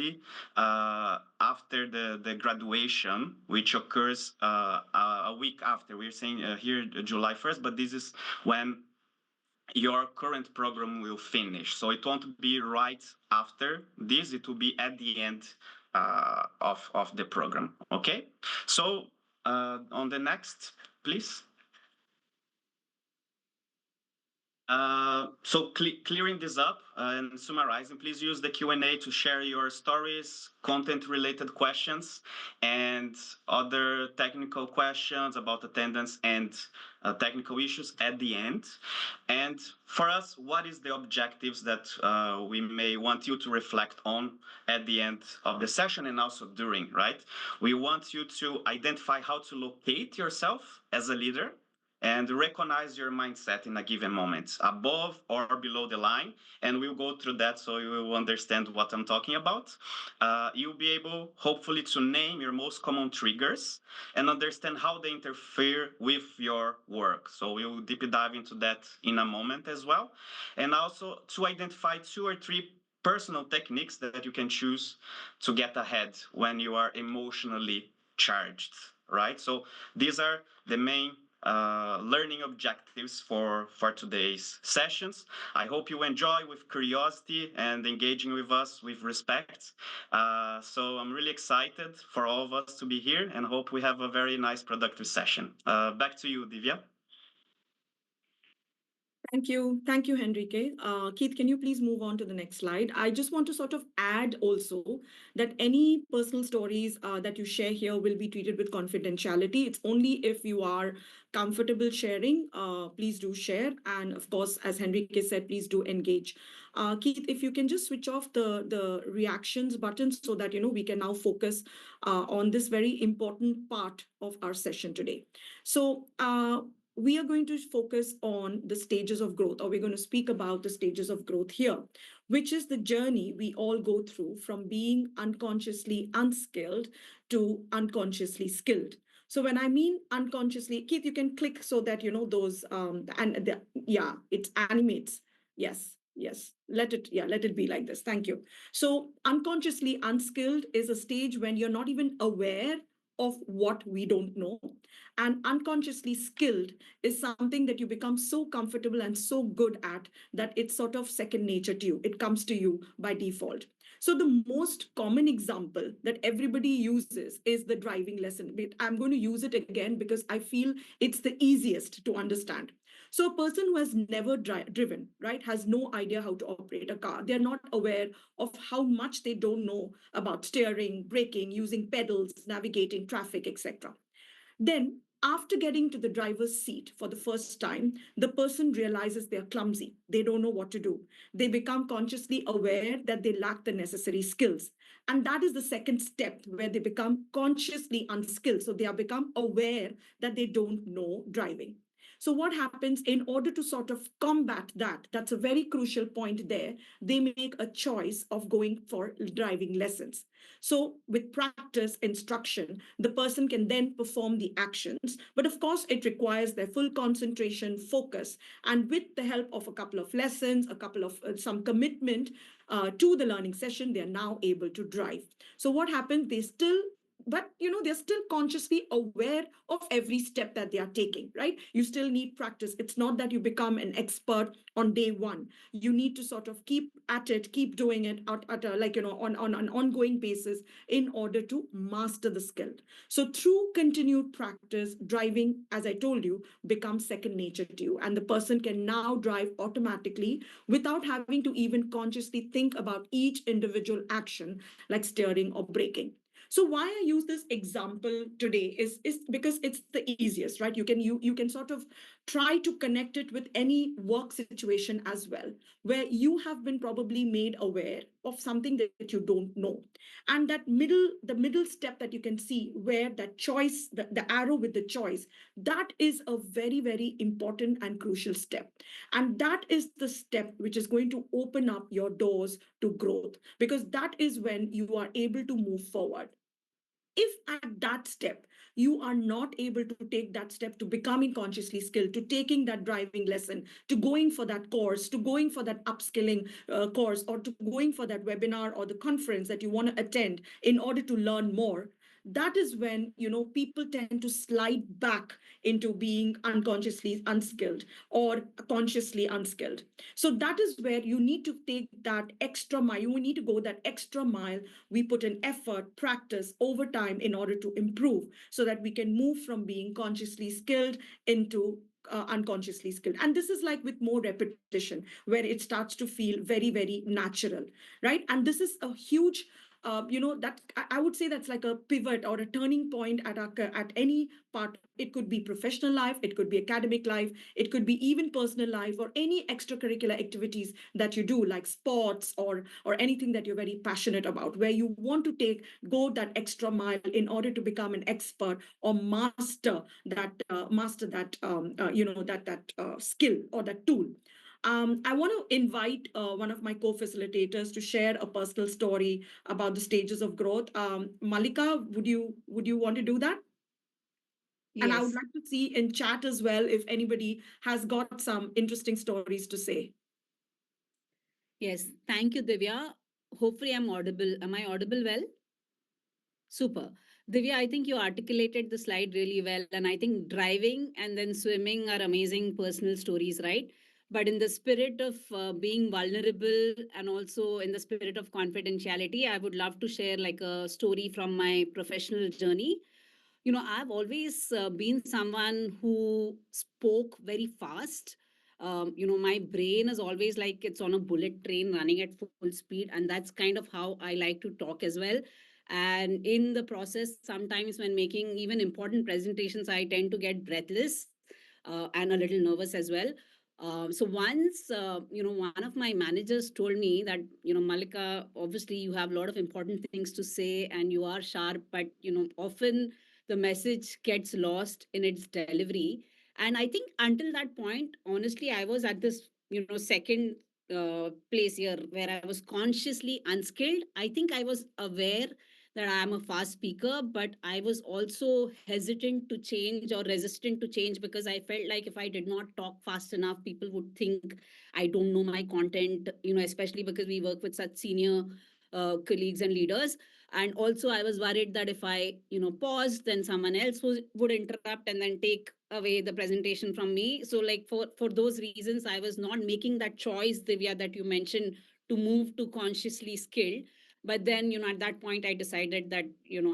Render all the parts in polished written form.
usually after the graduation, which occurs a week after. We're saying here July 1st, but this is when your current program will finish. So it won't be right after this, it will be at the end of the program. Okay, so on the next, please. So clearing this up and summarizing, please use the Q&A to share your stories, content-related questions, and other technical questions about attendance and technical issues at the end. And for us, what is the objectives that we may want you to reflect on at the end of the session and also during, right? We want you to identify how to locate yourself as a leader and recognize your mindset in a given moment, above or below the line. And we'll go through that so you will understand what I'm talking about. You'll be able, hopefully, to name your most common triggers and understand how they interfere with your work. So we'll deep dive into that in a moment as well. And also to identify 2 or 3 personal techniques that you can choose to get ahead when you are emotionally charged, right? So these are the main learning objectives for today's sessions. I hope you enjoy with curiosity and engaging with us with respect. So I'm really excited for all of us to be here and hope we have a very nice, productive session. Back to you, Divya. Thank you. Thank you, Henrique. Keith, can you please move on to the next slide? I just want to sort of add also that any personal stories that you share here will be treated with confidentiality. It's only if you are comfortable sharing, please do share. And of course, as Henrique said, please do engage. Keith, if you can just switch off the reactions button so that, we can now focus on this very important part of our session today. So, we are going to focus on the stages of growth, or we're going to speak about the stages of growth here, which is the journey we all go through from being unconsciously unskilled to unconsciously skilled. So when I mean unconsciously, Keith, you can click so that those it animates. Yes. Let it be like this. Thank you. So unconsciously unskilled is a stage when you're not even aware of what we don't know. And unconsciously skilled is something that you become so comfortable and so good at that it's sort of second nature to you. It comes to you by default. So the most common example that everybody uses is the driving lesson. I'm going to use it again because I feel it's the easiest to understand. So a person who has never driven, right, has no idea how to operate a car. They're not aware of how much they don't know about steering, braking, using pedals, navigating traffic, etc. Then, after getting to the driver's seat for the first time, the person realizes they're clumsy. They don't know what to do. They become consciously aware that they lack the necessary skills. And that is the second step where they become consciously unskilled. So they are become aware that they don't know driving. So what happens in order to sort of combat that? That's a very crucial point there. They make a choice of going for driving lessons. So with practice, instruction, the person can then perform the actions. But of course, it requires their full concentration, focus, and with the help of a couple of lessons, a couple of some commitment to the learning session, they are now able to drive. So what happens? They're still consciously aware of every step that they are taking, right? You still need practice. It's not that you become an expert on day one. You need to sort of keep at it, keep doing it on an ongoing basis in order to master the skill. So through continued practice, driving, as I told you, becomes second nature to you, and the person can now drive automatically without having to even consciously think about each individual action like steering or braking. So why I use this example today is because it's the easiest, right? You can sort of try to connect it with any work situation as well, where you have been probably made aware of something that you don't know. And the middle step that you can see where that choice, the arrow with the choice, that is a very, very important and crucial step. And that is the step which is going to open up your doors to growth, because that is when you are able to move forward. If at that step you are not able to take that step to becoming consciously skilled, to taking that driving lesson, to going for that course, to going for that upskilling course, or to going for that webinar or the conference that you want to attend in order to learn more, that is when, people tend to slide back into being unconsciously unskilled or consciously unskilled. So that is where you need to take that extra mile. You need to go that extra mile. We put in effort, practice over time in order to improve, so that we can move from being consciously skilled into unconsciously skilled. And this is like with more repetition, where it starts to feel very, very natural, right? And this is a huge, that I would say that's like a pivot or a turning point at any part. It could be professional life, it could be academic life, it could be even personal life, or any extracurricular activities that you do, like sports or anything that you're very passionate about, where you want to go that extra mile in order to become an expert or master that skill or that tool. I want to invite one of my co-facilitators to share a personal story about the stages of growth. Malika, would you want to do that? And I would Yes, like to see in chat as well if anybody has got some interesting stories to say. yes. Thank you, Divya. Hopefully, I'm audible. Am I audible well? Super. Divya, I think you articulated the slide really well. And I think driving and then swimming are amazing personal stories, right? But in the spirit of being vulnerable and also in the spirit of confidentiality, I would love to share like a story from my professional journey. I've always been someone who spoke very fast. My brain is always like it's on a bullet train running at full speed, and that's kind of how I like to talk as well. And in the process, sometimes when making even important presentations, I tend to get breathless and a little nervous as well. So once, one of my managers told me that, Malika, obviously you have a lot of important things to say and you are sharp, but, often the message gets lost in its delivery. And I think until that point, honestly, I was at this, second place here where I was consciously unskilled. I think I was aware that I am a fast speaker, but I was also hesitant to change or resistant to change because I felt like if I did not talk fast enough, people would think I don't know my content, especially because we work with such senior colleagues and leaders. And also, I was worried that if I, paused, then someone else would interrupt and then take away the presentation from me. So, like for those reasons, I was not making that choice, Divya, that you mentioned, to move to consciously skilled. But then, at that point, I decided that,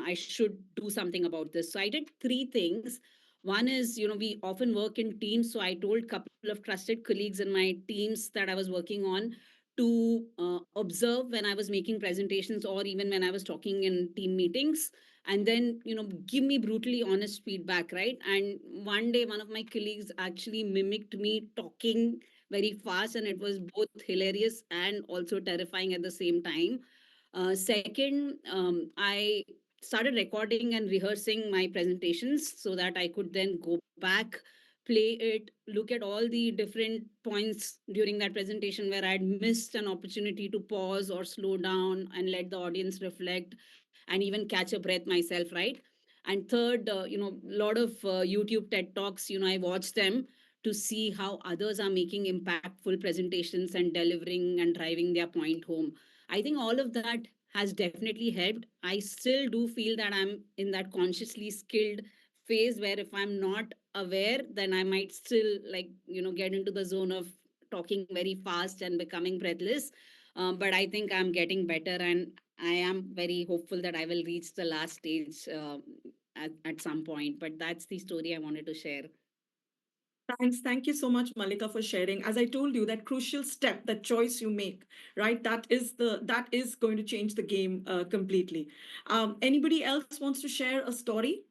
I should do something about this. So I did three things. One is, we often work in teams. So I told a couple of trusted colleagues in my teams that I was working on to observe when I was making presentations or even when I was talking in team meetings, and then, give me brutally honest feedback, right? And one day, one of my colleagues actually mimicked me talking very fast, and it was both hilarious and also terrifying at the same time. Second, I started recording and rehearsing my presentations so that I could then go back, play it, look at all the different points during that presentation where I'd missed an opportunity to pause or slow down and let the audience reflect and even catch a breath myself, right? And third, a lot of YouTube TED Talks, I watch them to see how others are making impactful presentations and delivering and driving their point home. I think all of that has definitely helped. I still do feel that I'm in that consciously skilled phase where if I'm not aware, then I might still like, get into the zone of talking very fast and becoming breathless. But I think I'm getting better and I am very hopeful that I will reach the last stage at some point. But that's the story I wanted to share. Thanks. Thank you so much, Malika, for sharing. As I told you, that crucial step, that choice you make, right? That is going to change the game completely. Anybody else wants to share a story?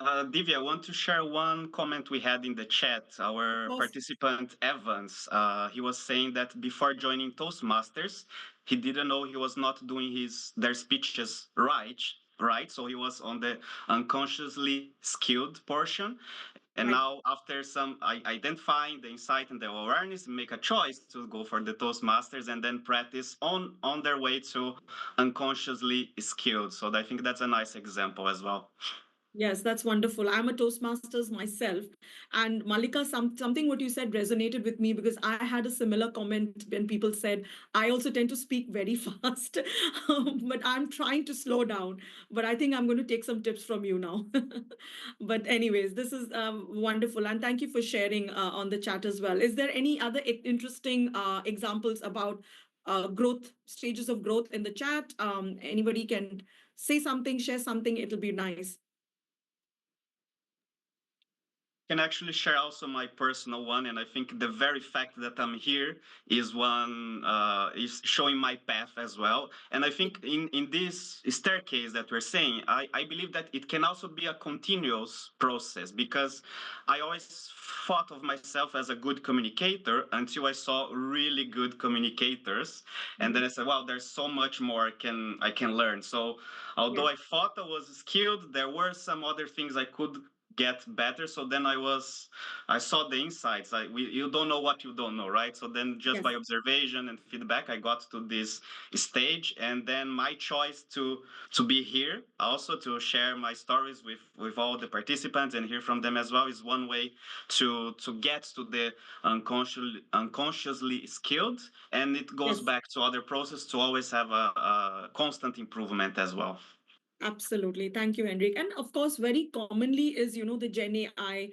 Divya, I want to share one comment we had in the chat. Of Our course. participant Evans, he was saying that before joining Toastmasters, he didn't know he was not doing their speeches right. Right, so he was on the unconsciously skilled portion, And Right. now, after some identifying the insight and the awareness, make a choice to go for the Toastmasters and then practice on their way to unconsciously skilled. So I think that's a nice example as well. Yes, that's wonderful. I'm a Toastmasters myself. And Malika, something what you said resonated with me because I had a similar comment when people said, I also tend to speak very fast, but I'm trying to slow down. But I think I'm going to take some tips from you now. But, anyways, this is wonderful. And thank you for sharing on the chat as well. Is there any other interesting examples about growth, stages of growth in the chat? Anybody can say something, share something, it'll be nice. Can actually share also my personal one, and I think the very fact that I'm here is one is showing my path as well. And I think in this staircase that we're saying, I believe that it can also be a continuous process because I always thought of myself as a good communicator until I saw really good communicators, and then I said, wow, there's so much more I can learn. So although I thought I was skilled, there were some other things I could get better. So then I saw the insights. You don't know what you don't know, right? So then just Yes. by observation and feedback, I got to this stage, and then my choice to be here, also to share my stories with all the participants and hear from them as well, is one way to get to the unconsciously skilled, and it goes Yes. back to other process to always have a constant improvement as well. Absolutely. Thank you, Henrik. And of course, very commonly is, the Gen AI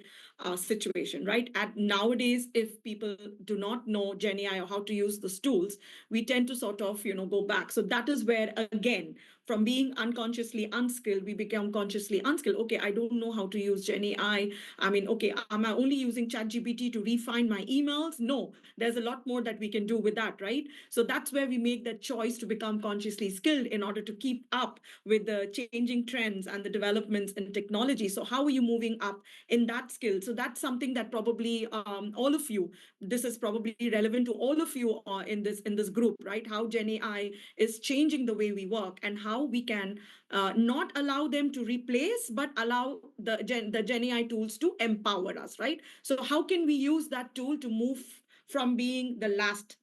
situation, right? At nowadays, if people do not know Gen AI or how to use those tools, we tend to sort of, go back. So that is where, again, from being unconsciously unskilled, we become consciously unskilled. Okay, I don't know how to use Gen AI. I mean, okay, am I only using ChatGPT to refine my emails? No, there's a lot more that we can do with that, right? So that's where we make that choice to become consciously skilled in order to keep up with the changing trends and the developments in technology. So how are you moving up in that skill? So that's something that probably all of you, this is probably relevant to all of you in this group, right? How Gen AI is changing the way we work and how we can not allow them to replace, but allow the Gen AI tools to empower us, right? So how can we use that tool to move from being the last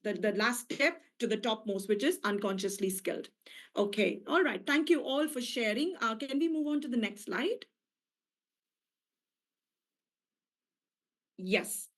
step to the topmost, which is unconsciously skilled. Okay, all right. Thank you all for sharing. Can we move on to the next slide? Yes.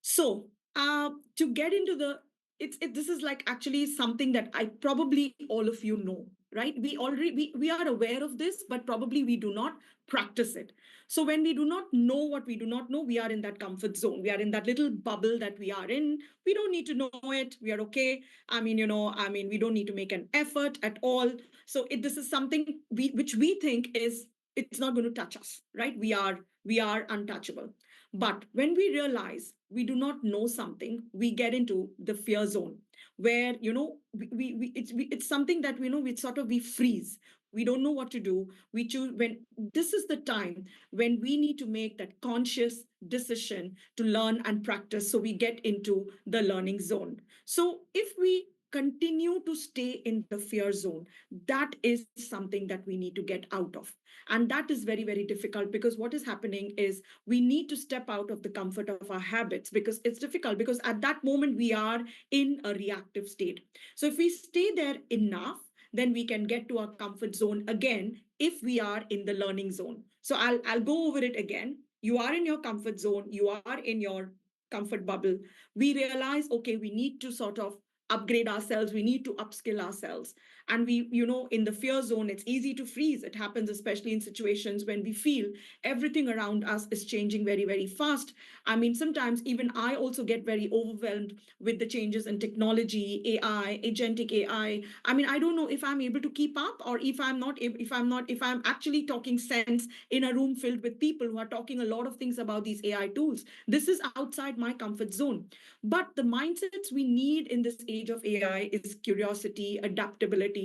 So, to get into this is like actually something that I probably all of you know, right? We are aware of this, but probably we do not practice it. So when we do not know what we do not know, we are in that comfort zone. We are in that little bubble that we are in. We don't need to know it. We are okay. We don't need to make an effort at all. So this is something which we think is it's not going to touch us, right? We are untouchable. But when we realize we do not know something, we get into the fear zone where, it's something that we sort of we freeze. We don't know what to do. We choose when this is the time when we need to make that conscious decision to learn and practice. So we get into the learning zone. So if we continue to stay in the fear zone, that is something that we need to get out of. And that is very, very difficult because what is happening is we need to step out of the comfort of our habits because it's difficult because at that moment we are in a reactive state. So if we stay there enough, then we can get to our comfort zone again if we are in the learning zone. So I'll go over it again. You are in your comfort zone, you are in your comfort bubble. We realize, okay, we need to sort of upgrade ourselves, we need to upskill ourselves. And we, in the fear zone, it's easy to freeze. It happens especially in situations when we feel everything around us is changing very, very fast. I mean, sometimes even I also get very overwhelmed with the changes in technology, AI, agentic AI. I mean, I don't know if I'm able to keep up or if I'm actually talking sense in a room filled with people who are talking a lot of things about these AI tools. This is outside my comfort zone. But the mindsets we need in this age of AI is curiosity, adaptability,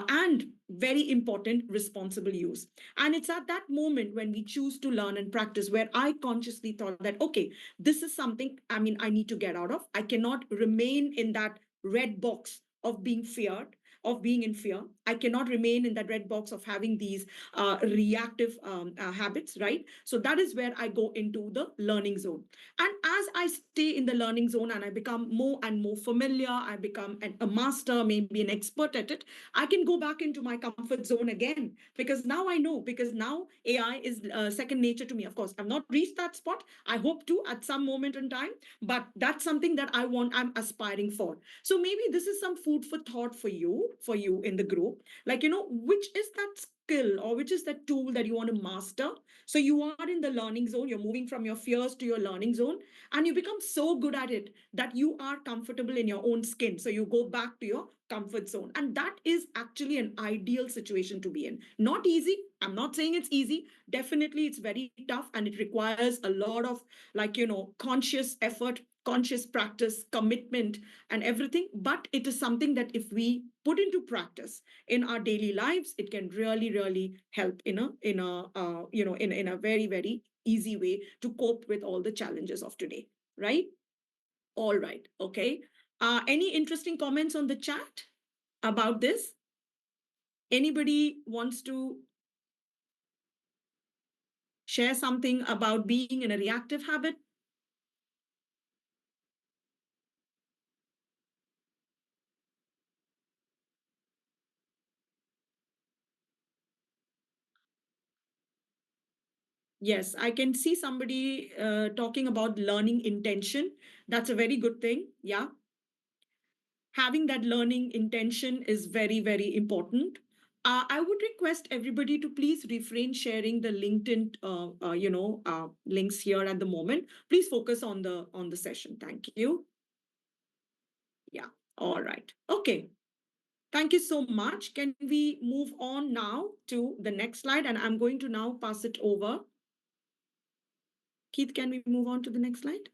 and very important, responsible use. And it's at that moment when we choose to learn and practice where I consciously thought that, okay, this is something, I mean, I need to get out of. I cannot remain in that red box of being feared of being in fear. I cannot remain in that red box of having these reactive habits, right? So that is where I go into the learning zone. And as I stay in the learning zone and I become more and more familiar, I become a master, maybe an expert at it, I can go back into my comfort zone again, because now I know, because now AI is second nature to me. Of course, I've not reached that spot. I hope to at some moment in time, but that's something that I'm aspiring for. So maybe this is some food for thought for you in the group. Like, which is that skill or which is that tool that you want to master? So you are in the learning zone, you're moving from your fears to your learning zone, and you become so good at it that you are comfortable in your own skin. So you go back to your comfort zone. And that is actually an ideal situation to be in. Not easy. I'm not saying it's easy. Definitely, it's very tough and it requires a lot of, like, conscious effort, conscious practice, commitment, and everything. But it is something that if we put into practice in our daily lives, it can really, really help in a very, very easy way to cope with all the challenges of today, right? All right. Okay. Any interesting comments on the chat about this? Anybody wants to share something about being in a reactive habit? Yes, I can see somebody talking about learning intention. That's a very good thing. Yeah. Having that learning intention is very, very important. I would request everybody to please refrain sharing the LinkedIn, links here at the moment. Please focus on the session. Thank you. Yeah. All right. Okay. Thank you so much. Can we move on now to the next slide? And I'm going to now pass it over. Keith, can we move on to the next slide?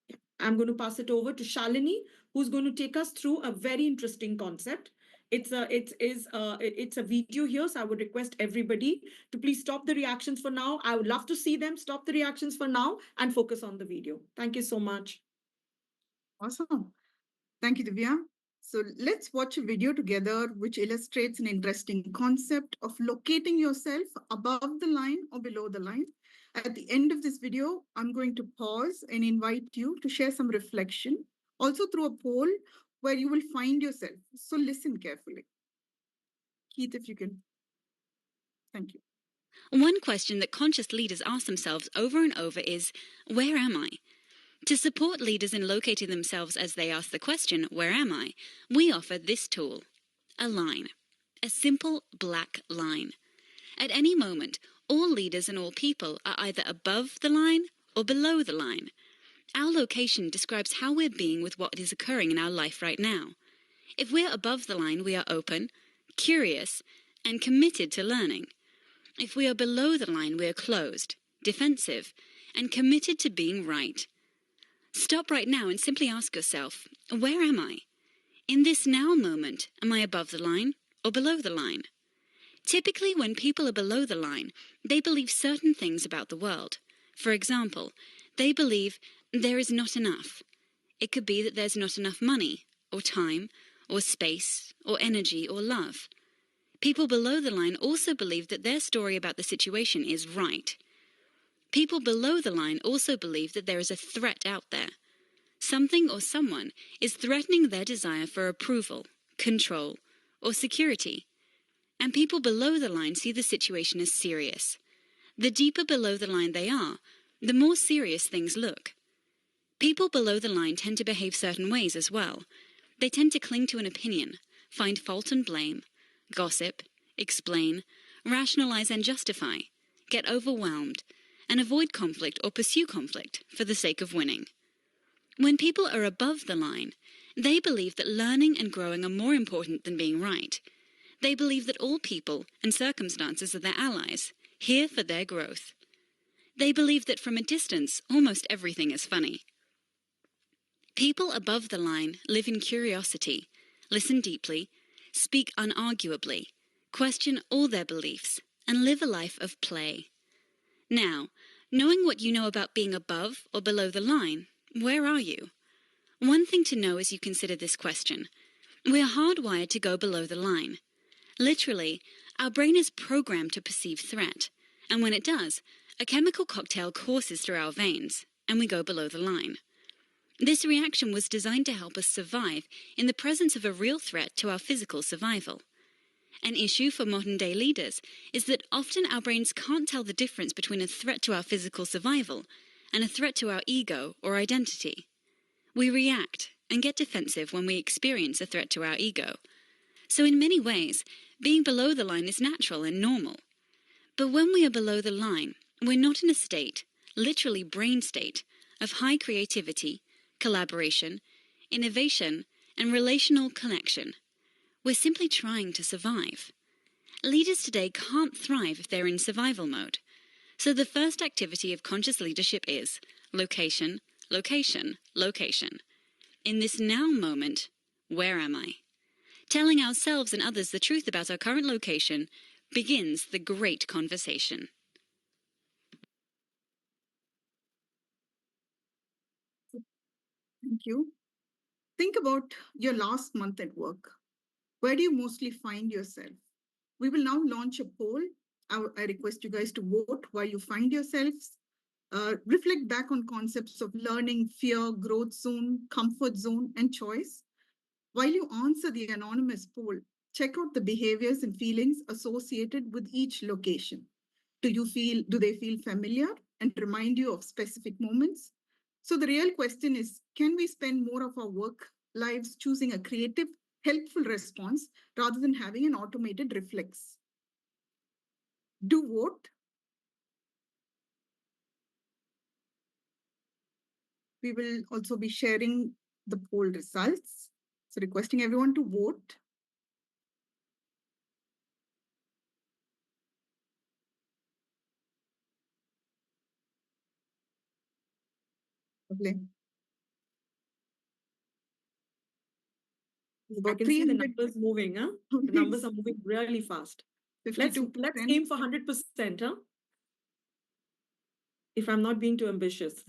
Yeah. I'm going to pass it over to Shalini, who's going to take us through a very interesting concept. It's a video here, so I would request everybody to please stop the reactions for now. I would love to see them stop the reactions for now and focus on the video. Thank you so much. Awesome. Thank you, Divya. So let's watch a video together which illustrates an interesting concept of locating yourself above the line or below the line. At the end of this video, I'm going to pause and invite you to share some reflection, also through a poll where you will find yourself. So listen carefully. Keith, if you can. Thank you. One question that conscious leaders ask themselves over and over is, where am I? To support leaders in locating themselves as they ask the question, where am I? We offer this tool, a line, a simple black line. At any moment, all leaders and all people are either above the line or below the line. Our location describes how we're being with what is occurring in our life right now. If we're above the line, we are open, curious, and committed to learning. If we are below the line, we are closed, defensive, and committed to being right. Stop right now and simply ask yourself, where am I? In this now moment, am I above the line or below the line? Typically, when people are below the line, they believe certain things about the world. For example, they believe there is not enough. It could be that there's not enough money, or time, or space, or energy, or love. People below the line also believe that their story about the situation is right. People below the line also believe that there is a threat out there. Something or someone is threatening their desire for approval, control, or security. And people below the line see the situation as serious. The deeper below the line they are, the more serious things look. People below the line tend to behave certain ways as well. They tend to cling to an opinion, find fault and blame, gossip, explain, rationalize and justify, get overwhelmed, and avoid conflict or pursue conflict for the sake of winning. When people are above the line, they believe that learning and growing are more important than being right. They believe that all people and circumstances are their allies, here for their growth. They believe that from a distance, almost everything is funny. People above the line live in curiosity, listen deeply, speak unarguably, question all their beliefs, and live a life of play. Now, knowing what you know about being above or below the line, where are you? One thing to know as you consider this question: We're hardwired to go below the line. Literally, our brain is programmed to perceive threat, and when it does, a chemical cocktail courses through our veins, and we go below the line. This reaction was designed to help us survive in the presence of a real threat to our physical survival. An issue for modern-day leaders is that often our brains can't tell the difference between a threat to our physical survival and a threat to our ego or identity. We react and get defensive when we experience a threat to our ego. So in many ways, being below the line is natural and normal. But when we are below the line, we're not in a state, literally brain state, of high creativity, collaboration, innovation, and relational connection. We're simply trying to survive. Leaders today can't thrive if they're in survival mode. So the first activity of conscious leadership is location, location, location. In this now moment, where am I? Telling ourselves and others the truth about our current location begins the great conversation. Thank you. Think about your last month at work. Where do you mostly find yourself? We will now launch a poll. I request you guys to vote where you find yourselves. Reflect back on concepts of learning, fear, growth zone, comfort zone, and choice. While you answer the anonymous poll, check out the behaviors and feelings associated with each location. Do they feel familiar and remind you of specific moments? So the real question is, can we spend more of our work lives choosing a creative, helpful response rather than having an automated reflex? Do vote. We will also be sharing the poll results. So requesting everyone to vote. Lovely. I can see the numbers moving, huh? The numbers are moving really fast. Let's 52%. aim for 100%, huh? If I'm not being too ambitious.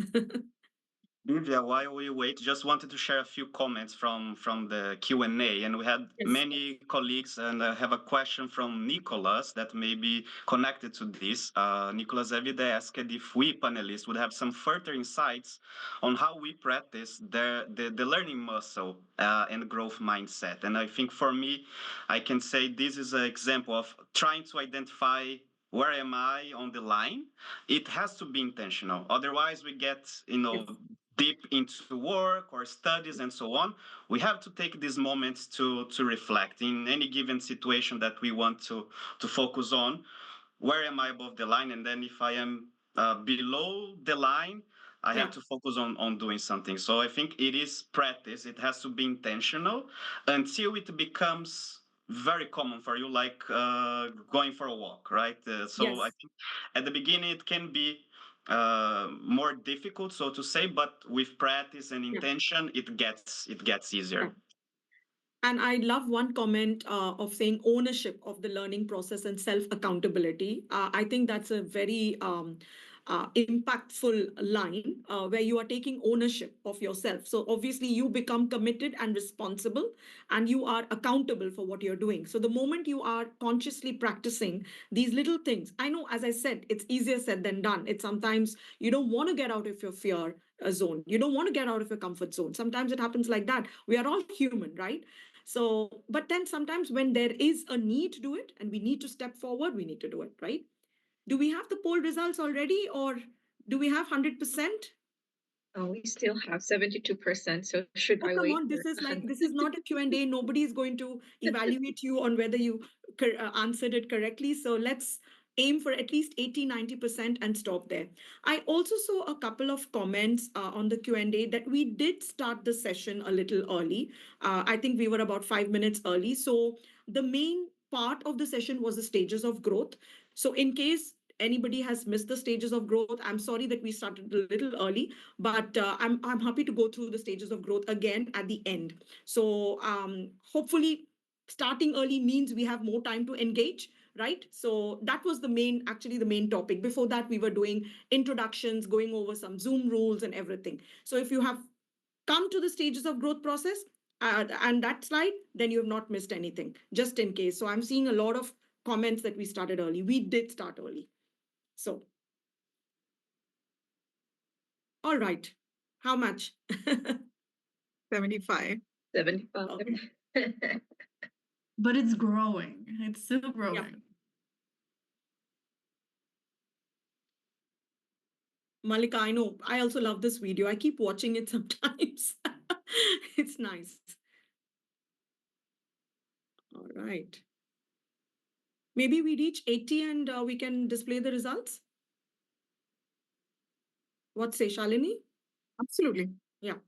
Divya, while we wait, just wanted to share a few comments from the Q&A, and we had Yes. many colleagues, and I have a question from Nicholas that may be connected to this. Nicholas Evide asked if we panelists would have some further insights on how we practice the learning muscle and growth mindset. And I think for me, I can say this is an example of trying to identify where am I on the line. It has to be intentional. Otherwise, we get, Yes. deep into work or studies and so on. We have to take these moments to reflect in any given situation that we want to focus on. Where am I above the line? And then if I am below the line, I have to focus on doing something. So I think it is practice. It has to be intentional until it becomes very common for you, like going for a walk, right? So Yes. I think at the beginning it can be more difficult, so to say, but with practice and intention, it gets easier. Yeah. And I love one comment of saying ownership of the learning process and self-accountability. I think that's a very impactful line where you are taking ownership of yourself. So obviously you become committed and responsible, and you are accountable for what you're doing. So the moment you are consciously practicing these little things, I know, as I said, it's easier said than done. It's sometimes you don't want to get out of your fear zone. You don't want to get out of your comfort zone. Sometimes it happens like that. We are all human, right? So, but then sometimes when there is a need to do it and we need to step forward, we need to do it, right? Do we have the poll results already, or do we have 100%? We still have 72%. So should Oh, I come wait? on, this is not a Q&A. Nobody is going to evaluate you on whether you answered it correctly. So let's aim for at least 80-90% and stop there. I also saw a couple of comments on the Q&A that we did start the session a little early. I think we were about 5 minutes early. So the main part of the session was the stages of growth. So in case anybody has missed the stages of growth, I'm sorry that we started a little early, but I'm happy to go through the stages of growth again at the end. So hopefully starting early means we have more time to engage, right? So that was the main topic. Before that, we were doing introductions, going over some Zoom rules and everything. So if you have come to the stages of growth process, and that slide, then you have not missed anything, just in case. So I'm seeing a lot of comments that we started early. We did start early. So, all right. How much? 75. 75. Okay. But it's growing. It's still Yeah. growing. Malika, I know. I also love this video. I keep watching it sometimes. It's nice. All right. Maybe we reach 80 and we can display the results. What say, Shalini? Absolutely. Yeah.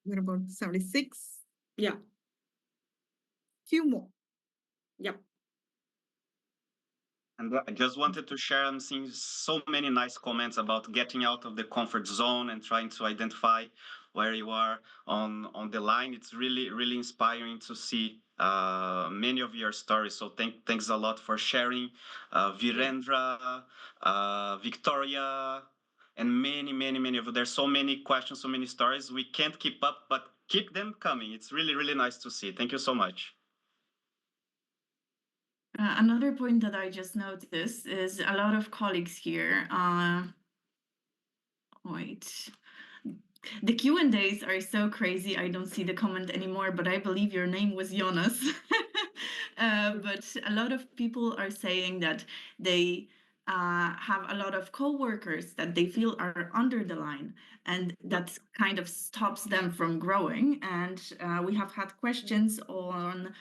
We're about 76. Yeah. Few more. Yep. And I just wanted to share, I'm seeing so many nice comments about getting out of the comfort zone and trying to identify where you are on the line. It's really, really inspiring to see many of your stories. So thanks a lot for sharing. Virendra, Victoria, and many of you. There's so many questions, so many stories. We can't keep up, but keep them coming. It's really, really nice to see. Thank you so much. Another point that I just noticed is a lot of colleagues here. Wait. The Q&As are so crazy. I don't see the comment anymore, but I believe your name was Jonas. But a lot of people are saying that they have a lot of coworkers that they feel are under the line, and that kind of stops them from growing. And we have had questions on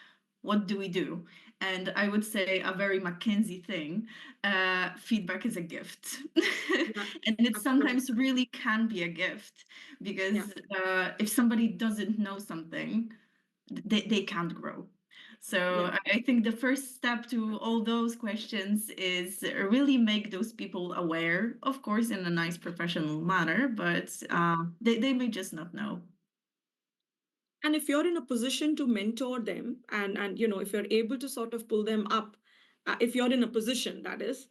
what do we do? And I would say a very McKinsey thing, feedback is a gift. And it sometimes really can be a gift because if somebody doesn't know something, they can't grow. So I think the first step to all those questions is really make those people aware, of course, in a nice professional manner, but they may just not know. And if you're in a position to mentor them and if you're able to sort of pull them up, if you're in a position, that is,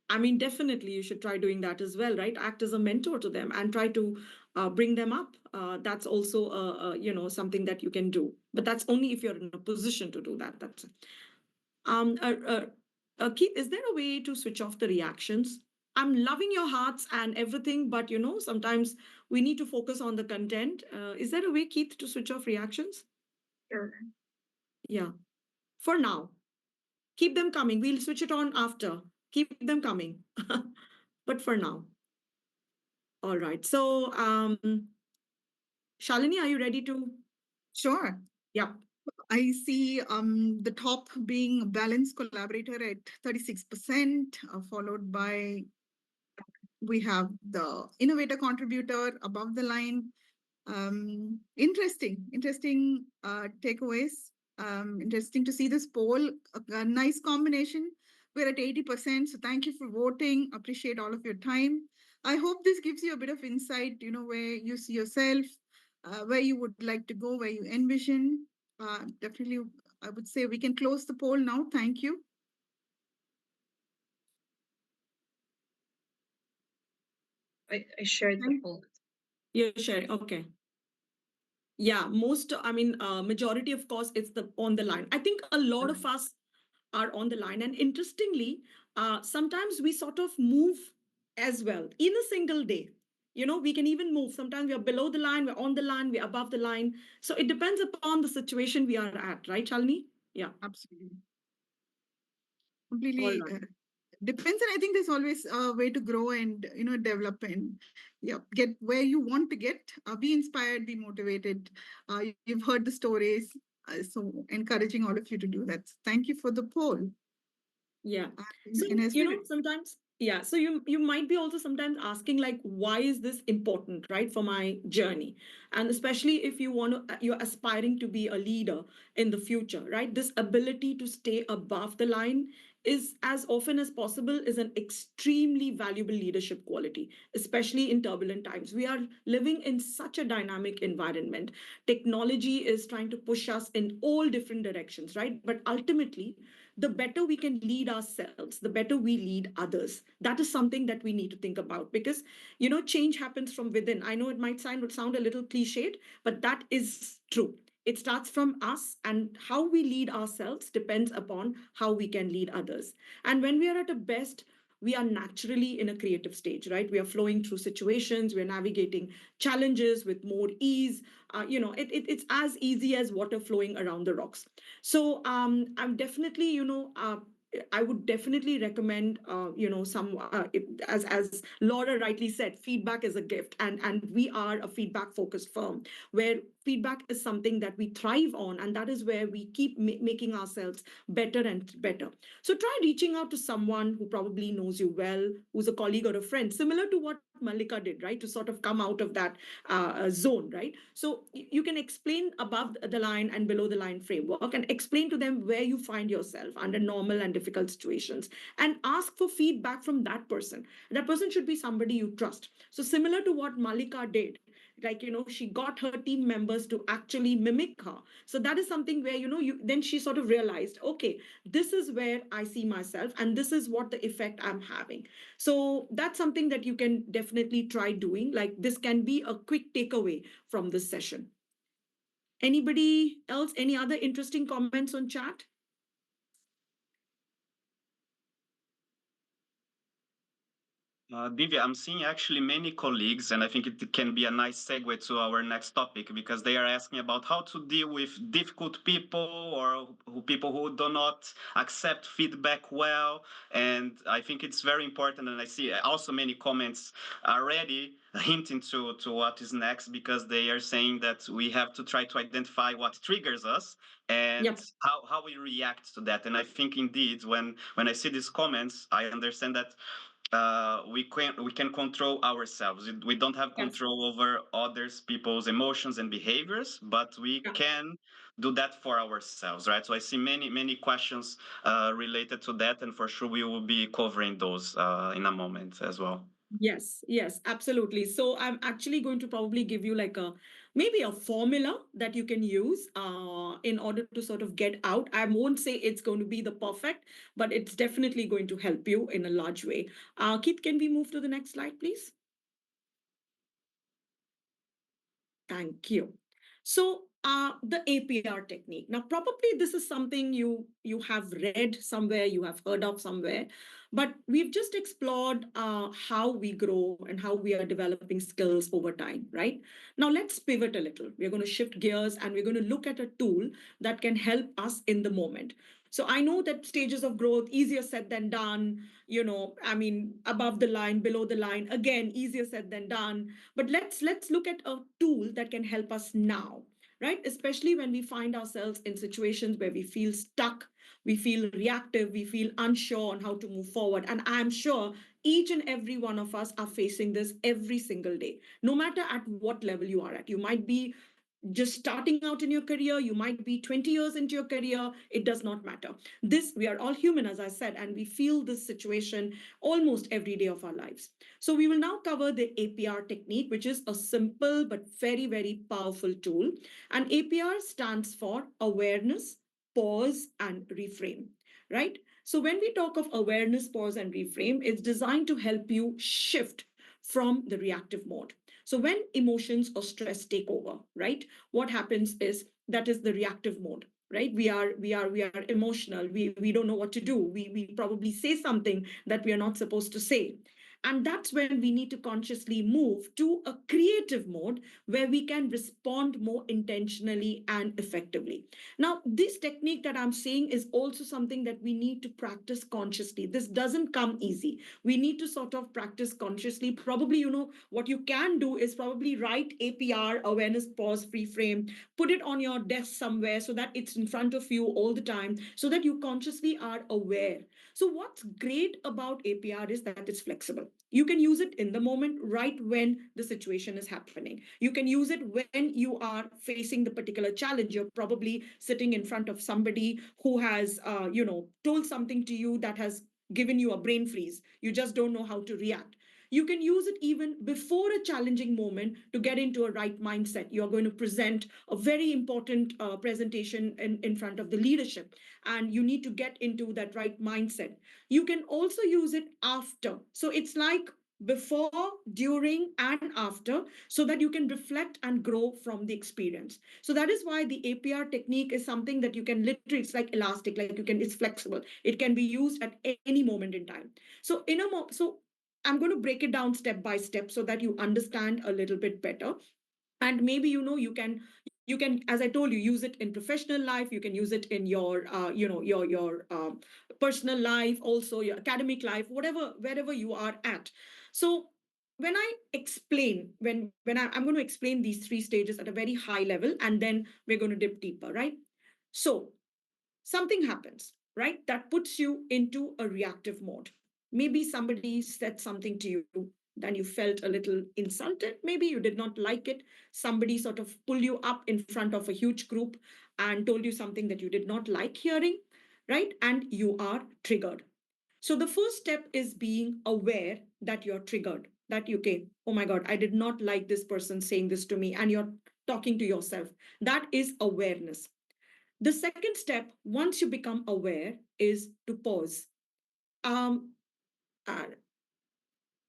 I mean, definitely you should try doing that as well, right? Act as a mentor to them and try to bring them up. That's also something that you can do, but that's only if you're in a position to do that. That's Keith, is there a way to switch off the reactions? I'm loving your hearts and everything, but sometimes we need to focus on the content. Is there a way, Keith, to switch off reactions? Sure. Yeah. For now, keep them coming. We'll switch it on after. Keep them coming. But for now. All right. So, Shalini, are you ready to? Sure. Yeah. I see the top being a balanced collaborator at 36%, followed by we have the innovator contributor above the line. Interesting takeaways. Interesting to see this poll. A nice combination. We're at 80%. So thank you for voting. Appreciate all of your time. I hope this gives you a bit of insight, where you see yourself, where you would like to go, where you envision. Definitely, I would say we can close the poll now. Thank you. I shared the poll. You're sharing. Okay. Yeah, majority, of course, it's on the line. I think a lot of us are on the line. And interestingly, sometimes we sort of move as well in a single day. We can even move. Sometimes we are below the line, we're on the line, we're above the line. So it depends upon the situation we are at, right, Shalini? Yeah. Absolutely. Completely. All right. Depends, and I think there's always a way to grow and develop and get where you want to get. Be inspired, be motivated. You've heard the stories, so encouraging all of you to do that. Thank you for the poll. Yeah. So sometimes, yeah, so you might be also sometimes asking, like, why is this important, right, for my journey? And especially if you're aspiring to be a leader in the future, right? This ability to stay above the line is, as often as possible, is an extremely valuable leadership quality, especially in turbulent times. We are living in such a dynamic environment. Technology is trying to push us in all different directions, right? But ultimately, the better we can lead ourselves, the better we lead others. That is something that we need to think about, because change happens from within. I know it might sound a little cliched, but that is true. It starts from us, and how we lead ourselves depends upon how we can lead others. And when we are at our best, we are naturally in a creative stage, right? We are flowing through situations, we're navigating challenges with more ease. It's as easy as water flowing around the rocks. So I'm definitely, I would definitely recommend, as Laura rightly said, feedback is a gift, and we are a feedback focused firm where feedback is something that we thrive on, and that is where we keep making ourselves better and better. So try reaching out to someone who probably knows you well, who's a colleague or a friend, similar to what Malika did, right? To sort of come out of that zone, right? So you can explain above the line and below the line framework and explain to them where you find yourself under normal and difficult situations, and ask for feedback from that person. That person should be somebody you trust. So similar to what Malika did, like, she got her team members to actually mimic her. So that is something where, then she sort of realized, okay, this is where I see myself, and this is what the effect I'm having. So that's something that you can definitely try doing. Like, this can be a quick takeaway from this session. Anybody else, any other interesting comments on chat? Divya, I'm seeing actually many colleagues, and I think it can be a nice segue to our next topic, because they are asking about how to deal with difficult people, or people who do not accept feedback well. And I think it's very important. And I see also many comments already hinting to what is next, because they are saying that we have to try to identify what triggers us and Yep. how we react to that. And I think indeed, when I see these comments, I understand that we can control ourselves. We don't have Yes. control over others people's emotions and behaviors, but we Yeah. can do that for ourselves, right? So I see many questions related to that, and for sure we will be covering those in a moment as well. Yes, absolutely. So I'm actually going to probably give you like maybe a formula that you can use in order to sort of get out. I won't say it's going to be the perfect, but it's definitely going to help you in a large way. Keith, can we move to the next slide, please? Thank you. So the APR technique. Now, probably this is something you have read somewhere, you have heard of somewhere, but we've just explored how we grow and how we are developing skills over time, right? Now, let's pivot a little. We're going to shift gears and we're going to look at a tool that can help us in the moment. So I know that stages of growth, easier said than done, I mean, above the line, below the line, again, easier said than done. But let's look at a tool that can help us now, right? Especially when we find ourselves in situations where we feel stuck, we feel reactive, we feel unsure on how to move forward. And I'm sure each and every one of us are facing this every single day, no matter at what level you are at. You might be just starting out in your career, you might be 20 years into your career, it does not matter. This, we are all human, as I said, and we feel this situation almost every day of our lives. So we will now cover the APR technique, which is a simple but very powerful tool. And APR stands for awareness, pause, and reframe, right? So when we talk of awareness, pause, and reframe, it's designed to help you shift from the reactive mode. So when emotions or stress take over, right, what happens is that is the reactive mode, right? We are emotional. We don't know what to do. We probably say something that we are not supposed to say. And that's when we need to consciously move to a creative mode where we can respond more intentionally and effectively. Now, this technique that I'm saying is also something that we need to practice consciously. This doesn't come easy. We need to sort of practice consciously. Probably, what you can do is probably write APR, awareness, pause, free frame, put it on your desk somewhere so that it's in front of you all the time, so that you consciously are aware. So what's great about APR is that it's flexible. You can use it in the moment, right when the situation is happening. You can use it when you are facing the particular challenge. You're probably sitting in front of somebody who has, told something to you that has given you a brain freeze. You just don't know how to react. You can use it even before a challenging moment to get into a right mindset. You're going to present a very important presentation in front of the leadership, and you need to get into that right mindset. You can also use it after. So it's like before, during, and after, so that you can reflect and grow from the experience. So that is why the APR technique is something that you can literally, it's like elastic, like it's flexible. It can be used at any moment in time. So so I'm going to break it down step by step so that you understand a little bit better. And maybe you can, as I told you, use it in professional life. You can use it in your your personal life, also your academic life, whatever, wherever you are at. So when I explain, I'm going to explain these three stages at a very high level, and then we're going to dip deeper, right? So something happens, right, that puts you into a reactive mode. Maybe somebody said something to you, then you felt a little insulted. Maybe you did not like it. Somebody sort of pulled you up in front of a huge group and told you something that you did not like hearing, right? And you are triggered. So the first step is being aware that you're triggered, that you, okay, oh my God, I did not like this person saying this to me, and you're talking to yourself. That is awareness. The second step, once you become aware, is to pause. Um,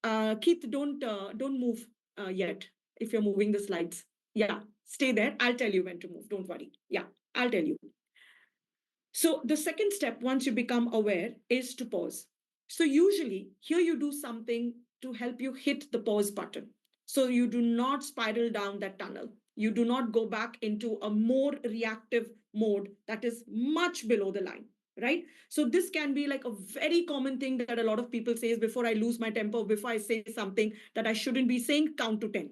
uh, Keith, don't move yet. If you're moving the slides, yeah, stay there. I'll tell you when to move. Don't worry. Yeah, I'll tell you. So the second step, once you become aware, is to pause. So usually here you do something to help you hit the pause button. So you do not spiral down that tunnel. You do not go back into a more reactive mode that is much below the line, right? So this can be like a very common thing that a lot of people say is, before I lose my temper, before I say something that I shouldn't be saying, count to 10.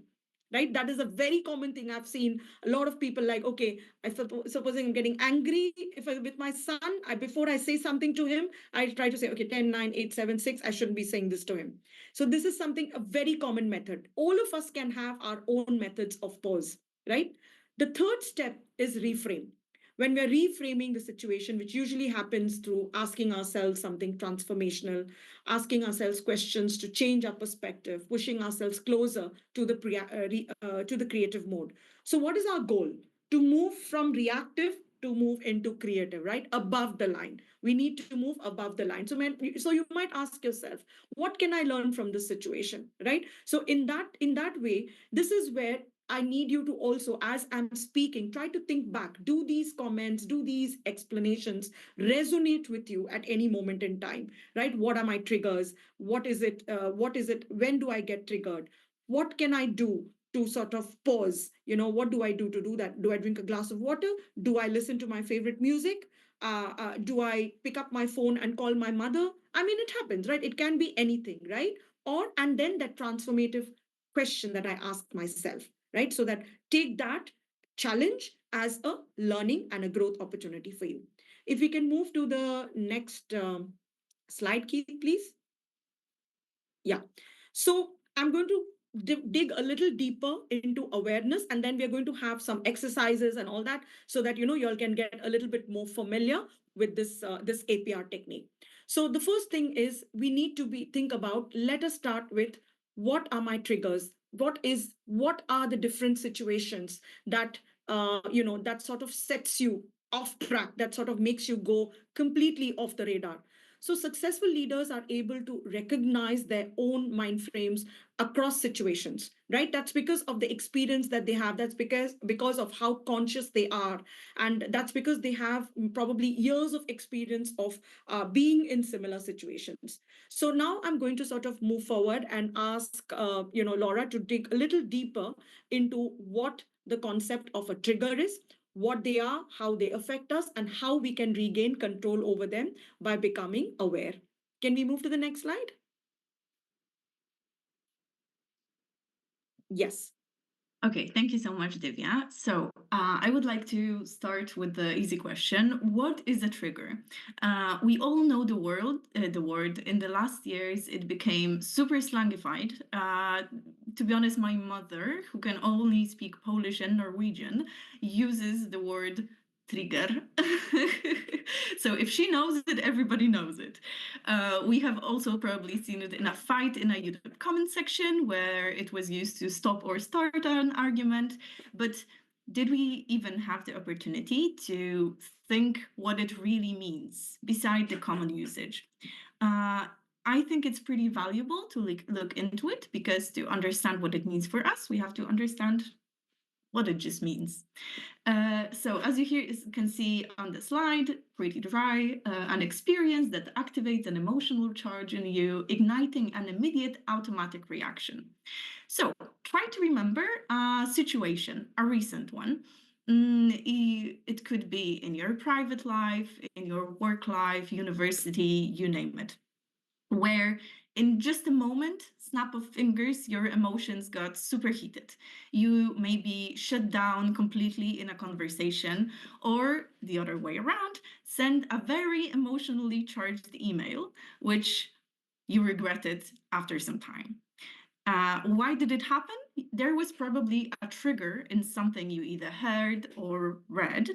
Right? That is a very common thing. I've seen a lot of people like, okay, supposing I'm getting angry with my son, before I say something to him, I try to say, okay, 10, 9, 8, 7, 6, I shouldn't be saying this to him. So this is something, a very common method. All of us can have our own methods of pause, right? The third step is reframe. When we're reframing the situation, which usually happens through asking ourselves something transformational, asking ourselves questions to change our perspective, pushing ourselves closer to to the creative mode. So what is our goal? To move from reactive to move into creative, right? Above the line. We need to move above the line. So you might ask yourself, what can I learn from this situation, right? So in that way, this is where I need you to also, as I'm speaking, try to think back. Do these comments, do these explanations resonate with you at any moment in time, right? What are my triggers? What is it? When do I get triggered? What can I do to sort of pause? What do I do to do that? Do I drink a glass of water? Do I listen to my favorite music? Do I pick up my phone and call my mother? I mean, it happens, right? It can be anything, right? And then that transformative question that I ask myself, right? So that, take that challenge as a learning and a growth opportunity for you. If we can move to the next slide, Keith, please. Yeah. So I'm going to dig a little deeper into awareness, and then we're going to have some exercises and all that, so that you all can get a little bit more familiar with this APR technique. So the first thing is, we need to think about, let us start with, what are my triggers? What are the different situations that that sort of sets you off track, that sort of makes you go completely off the radar? So successful leaders are able to recognize their own mind frames across situations, right? That's because of the experience that they have. That's because of how conscious they are, and that's because they have probably years of experience of being in similar situations. So now I'm going to sort of move forward and ask Laura to dig a little deeper into what the concept of a trigger is, what they are, how they affect us, and how we can regain control over them by becoming aware. Can we move to the next slide? Yes. Okay, thank you so much, Divya. So I would like to start with the easy question. What is a trigger? We all know the word. In the last years, it became super slangified. To be honest, my mother, who can only speak Polish and Norwegian, uses the word trigger. So if she knows it, everybody knows it. We have also probably seen it in a fight in a YouTube comment section where it was used to stop or start an argument. But did we even have the opportunity to think what it really means beside the common usage? I think it's pretty valuable to look into it, because to understand what it means for us, we have to understand what it just means. So as you can see on the slide, pretty dry, an experience that activates an emotional charge in you, igniting an immediate automatic reaction. So try to remember a situation, a recent one. It could be in your private life, in your work life, university, you name it, where in just a moment, snap of fingers, your emotions got superheated. You maybe shut down completely in a conversation, or the other way around, send a very emotionally charged email, which you regretted after some time. Why did it happen? There was probably a trigger in something you either heard or read,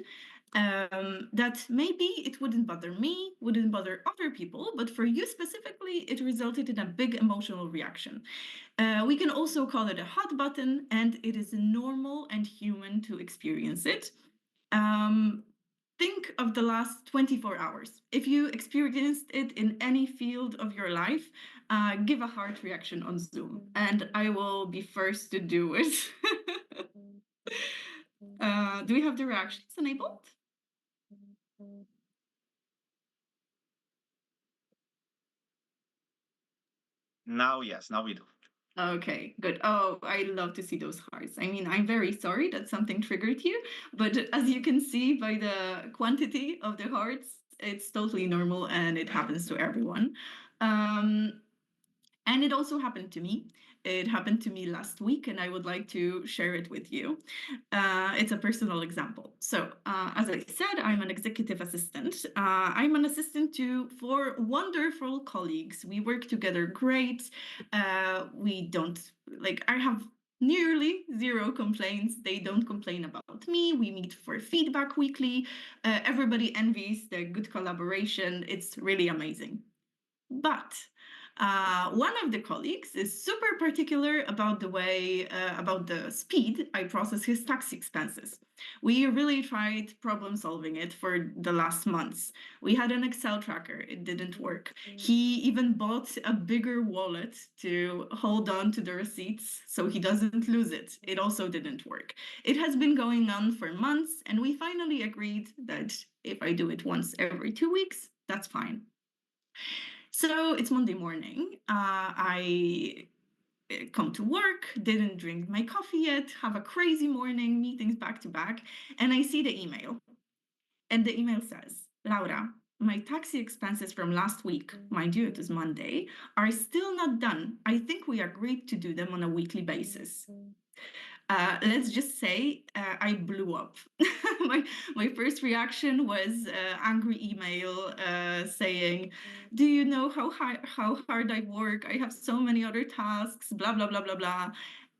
that maybe it wouldn't bother me, wouldn't bother other people, but for you specifically, it resulted in a big emotional reaction. We can also call it a hot button, and it is normal and human to experience it. Think of the last 24 hours. If you experienced it in any field of your life, give a heart reaction on Zoom, and I will be first to do it. Do we have the reactions enabled? Now, yes, now we do. Okay, good. Oh, I love to see those hearts. I mean, I'm very sorry that something triggered you, but as you can see by the quantity of the hearts, it's totally normal and it happens to everyone. And it also happened to me. It happened to me last week, and I would like to share it with you. It's a personal example. So, as I said, I'm an executive assistant. I'm an assistant to 4 wonderful colleagues. We work together great. We don't, like, I have nearly 0 complaints. They don't complain about me. We meet for feedback weekly. Everybody envies the good collaboration. It's really amazing. But one of the colleagues is super particular about about the speed I process his tax expenses. We really tried problem solving it for the last months. We had an Excel tracker, it didn't work. He even bought a bigger wallet to hold on to the receipts so he doesn't lose it. It also didn't work. It has been going on for months, and we finally agreed that if I do it once every 2 weeks, that's fine. So it's Monday morning. I come to work, didn't drink my coffee yet, have a crazy morning, meetings back to back, and I see the email. And the email says, Laura, my taxi expenses from last week, mind you, it is Monday, are still not done. I think we agreed to do them on a weekly basis. Let's just say I blew up. my first reaction was angry email saying, "Do you know how hard I work? I have so many other tasks. Blah blah blah blah blah."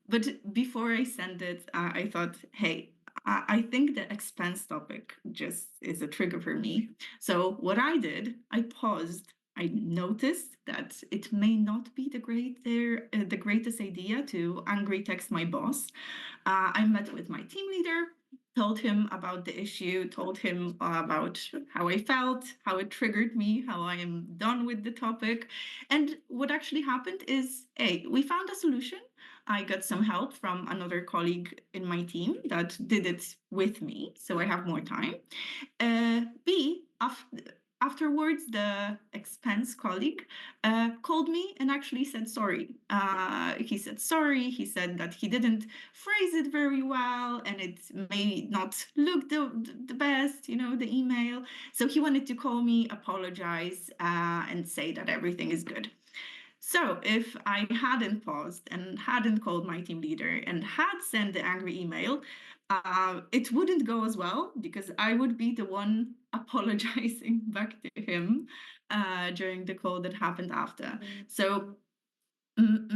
But before I sent it, I thought, "Hey, I think the expense topic just is a trigger for me." So what I did, I paused. I noticed that it may not be the greatest idea to angry text my boss. I met with my team leader, told him about the issue, told him about how I felt, how it triggered me, how I am done with the topic. And what actually happened is, A, we found a solution. I got some help from another colleague in my team that did it with me, so I have more time. B, afterwards, the expense colleague called me and actually said sorry. He said sorry. He said that he didn't phrase it very well and it may not look the best, the email. So he wanted to call me, apologize, and say that everything is good. So if I hadn't paused and hadn't called my team leader and had sent the angry email, it wouldn't go as well because I would be the one apologizing back to him during the call that happened after. So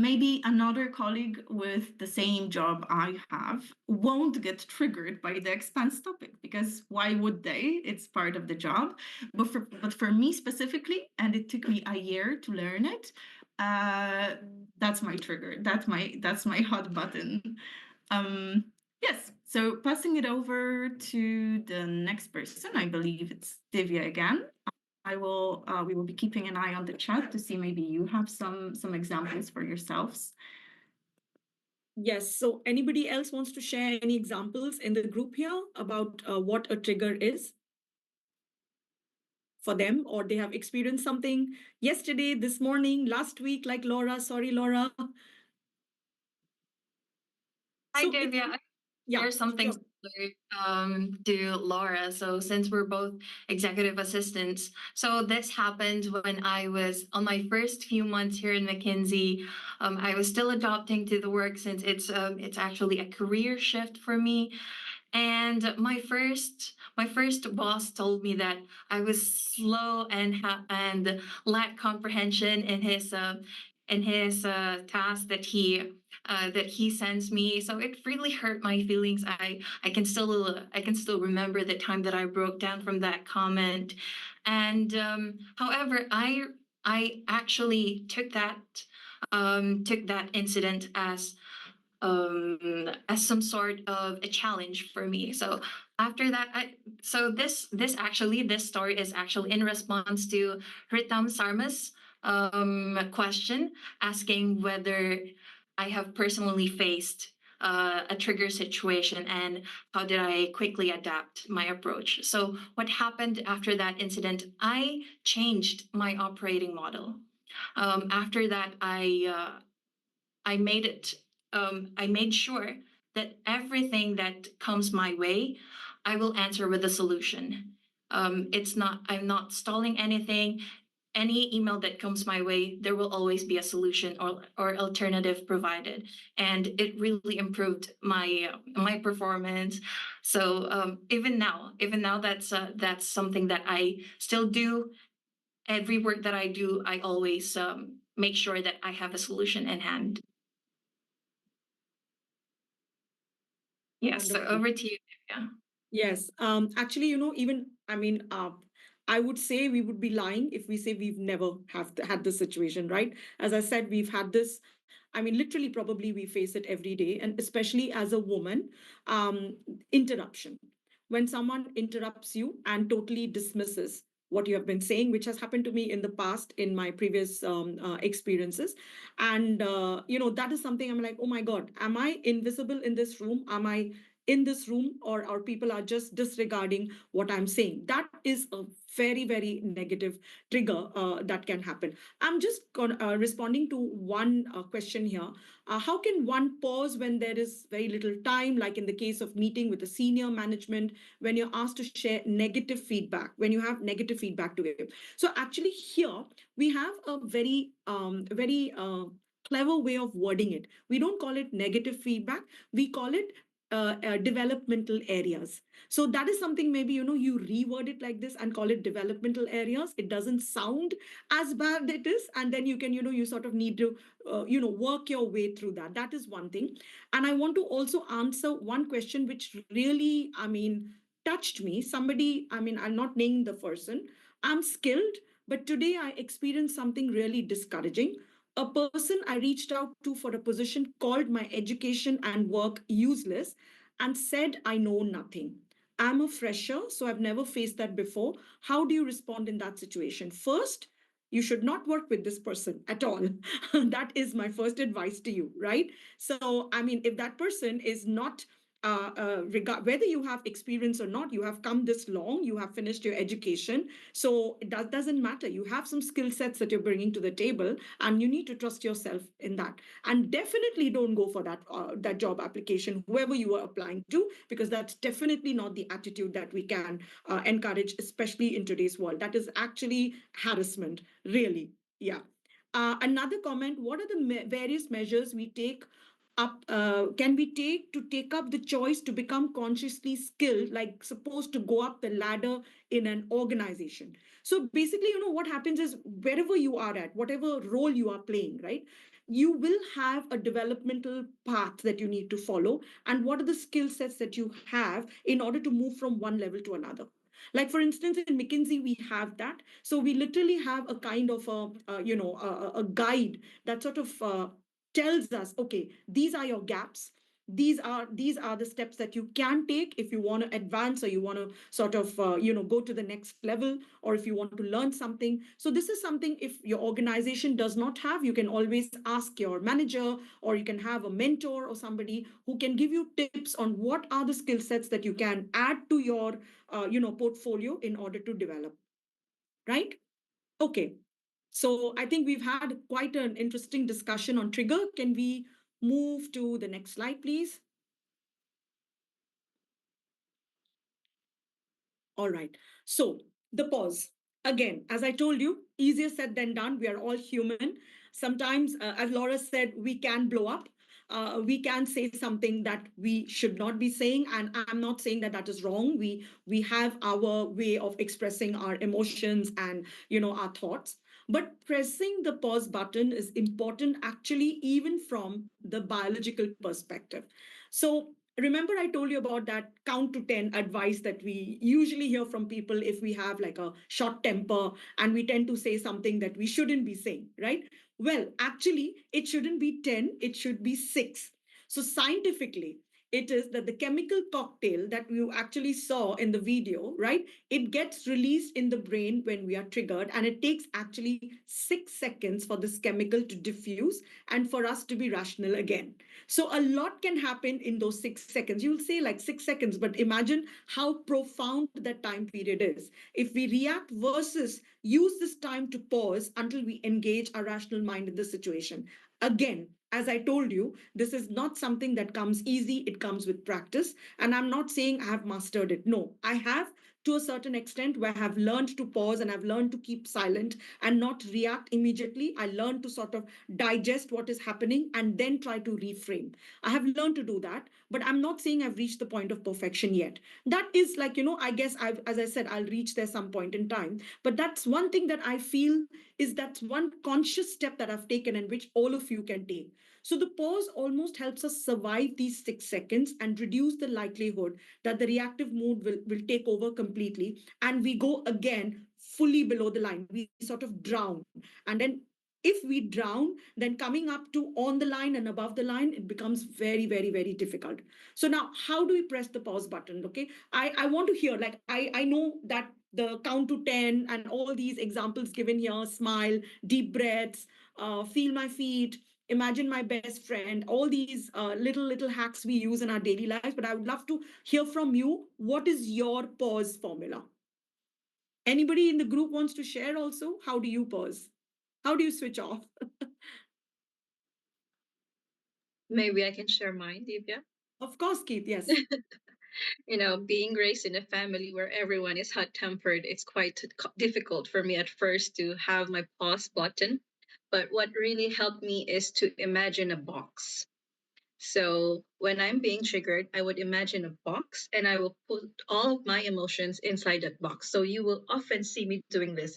maybe another colleague with the same job I have won't get triggered by the expense topic because why would they? It's part of the job. But for me specifically, and it took me a year to learn it, that's my trigger. That's my hot button. Yes. So passing it over to the next person, I believe it's Divya again. we will be keeping an eye on the chat to see maybe you have some examples for yourselves. Yes. So anybody else wants to share any examples in the group here about what a trigger is for them, or they have experienced something yesterday, this morning, last week, like Laura? Sorry, Laura. Hi, So Divya. yeah, Share something sure. similar to Laura. So since we're both executive assistants, so this happened when I was on my first few months here in McKinsey. I was still adapting to the work since it's actually a career shift for me. And my first boss told me that I was slow and lack comprehension in his task that he sends me. So it really hurt my feelings. I can still remember the time that I broke down from that comment. And however, I actually took that incident as some sort of a challenge for me. So after that, this story is actually in response to Ritam Sarma's question, asking whether I have personally faced a trigger situation and how did I quickly adapt my approach. So what happened after that incident? I changed my operating model. After that, I made it. I made sure that everything that comes my way, I will answer with a solution. It's not. I'm not stalling anything. Any email that comes my way, there will always be a solution or alternative provided, and it really improved my performance. So even now, that's something that I still do. Every work that I do, I always make sure that I have a solution in hand. Yes, so Wonderful. over to you, Divya. Yes. Actually, even I would say we would be lying if we say we've never had this situation, right? As I said, we've had this. I mean, literally, probably we face it every day, and especially as a woman, interruption. When someone interrupts you and totally dismisses what you have been saying, which has happened to me in the past in my previous experiences, and that is something I'm like, oh my God, am I invisible in this room? Am I in this room, or people are just disregarding what I'm saying? That is a very, very negative trigger that can happen. I'm just responding to one question here. How can one pause when there is very little time, like in the case of meeting with the senior management, when you're asked to share negative feedback, when you have negative feedback to give? So actually here we have a very clever way of wording it. We don't call it negative feedback. We call it developmental areas. So that is something, maybe you reword it like this and call it developmental areas. It doesn't sound as bad it is, and then you can you sort of need to work your way through that. That is one thing. And I want to also answer one question which really, I mean, touched me. Somebody, I mean, I'll not name the person. I'm skilled, but today I experienced something really discouraging. A person I reached out to for a position called my education and work useless and said, I know nothing. I'm a fresher, so I've never faced that before. How do you respond in that situation? First, you should not work with this person at all. That is my first advice to you, right? So, I mean, if that person is not whether you have experience or not, you have come this long, you have finished your education, so that doesn't matter. You have some skill sets that you're bringing to the table, and you need to trust yourself in that. And definitely don't go for that job application, whoever you are applying to, because that's definitely not the attitude that we can encourage, especially in today's world. That is actually harassment, really. Yeah. Another comment: what are the various measures we take up can we take up the choice to become consciously skilled, like supposed to go up the ladder in an organization? So basically, what happens is, wherever you are at, whatever role you are playing, right, you will have a developmental path that you need to follow. And what are the skill sets that you have in order to move from one level to another? Like, for instance, in McKinsey we have that. So we literally have a kind of a guide that sort of tells us, okay, these are your gaps. these are the steps that you can take if you want to advance, or you want to sort of go to the next level, or if you want to learn something. So this is something, if your organization does not have, you can always ask your manager, or you can have a mentor or somebody who can give you tips on what are the skill sets that you can add to your portfolio in order to develop, right? Okay, so I think we've had quite an interesting discussion on trigger. Can we move to the next slide, please? All right. So the pause. Again, as I told you, easier said than done. We are all human. Sometimes, as Laura said, we can blow up. We can say something that we should not be saying, and I'm not saying that that is wrong. We have our way of expressing our emotions and our thoughts. But pressing the pause button is important, actually, even from the biological perspective. So remember, I told you about that count to 10 advice that we usually hear from people if we have like a short temper and we tend to say something that we shouldn't be saying, right? Well, actually, it shouldn't be 10, it should be 6. So scientifically, it is that the chemical cocktail that you actually saw in the video, right? It gets released in the brain when we are triggered, and it takes actually 6 seconds for this chemical to diffuse and for us to be rational again. So a lot can happen in those 6 seconds. You'll say like 6 seconds, but imagine how profound that time period is. If we react versus use this time to pause until we engage our rational mind in the situation. Again, as I told you, this is not something that comes easy. It comes with practice. And I'm not saying I have mastered it. No, I have, to a certain extent, where I have learned to pause and I've learned to keep silent and not react immediately. I learned to sort of digest what is happening and then try to reframe. I have learned to do that, but I'm not saying I've reached the point of perfection yet. That is like, I guess as I said, I'll reach there some point in time. But that's one thing that I feel is that's one conscious step that I've taken and which all of you can take. So the pause almost helps us survive these 6 seconds and reduce the likelihood that the reactive mood will take over completely and we go again fully below the line. We sort of drown. And then if we drown, then coming up to on the line and above the line, it becomes very, very, very difficult. So now, how do we press the pause button? Okay, I want to hear, like, I know that the count to 10 and all these examples given here, smile, deep breaths, feel my feet, imagine my best friend, all these little hacks we use in our daily lives. But I would love to hear from you. What is your pause formula? Anybody in the group wants to share also? How do you pause? How do you switch off? Maybe I can share mine, Divya. Of course, Keith, yes. Being raised in a family where everyone is hot tempered, it's quite difficult for me at first to have my pause button. But what really helped me is to imagine a box. So when I'm being triggered, I would imagine a box and I will put all of my emotions inside that box. So you will often see me doing this,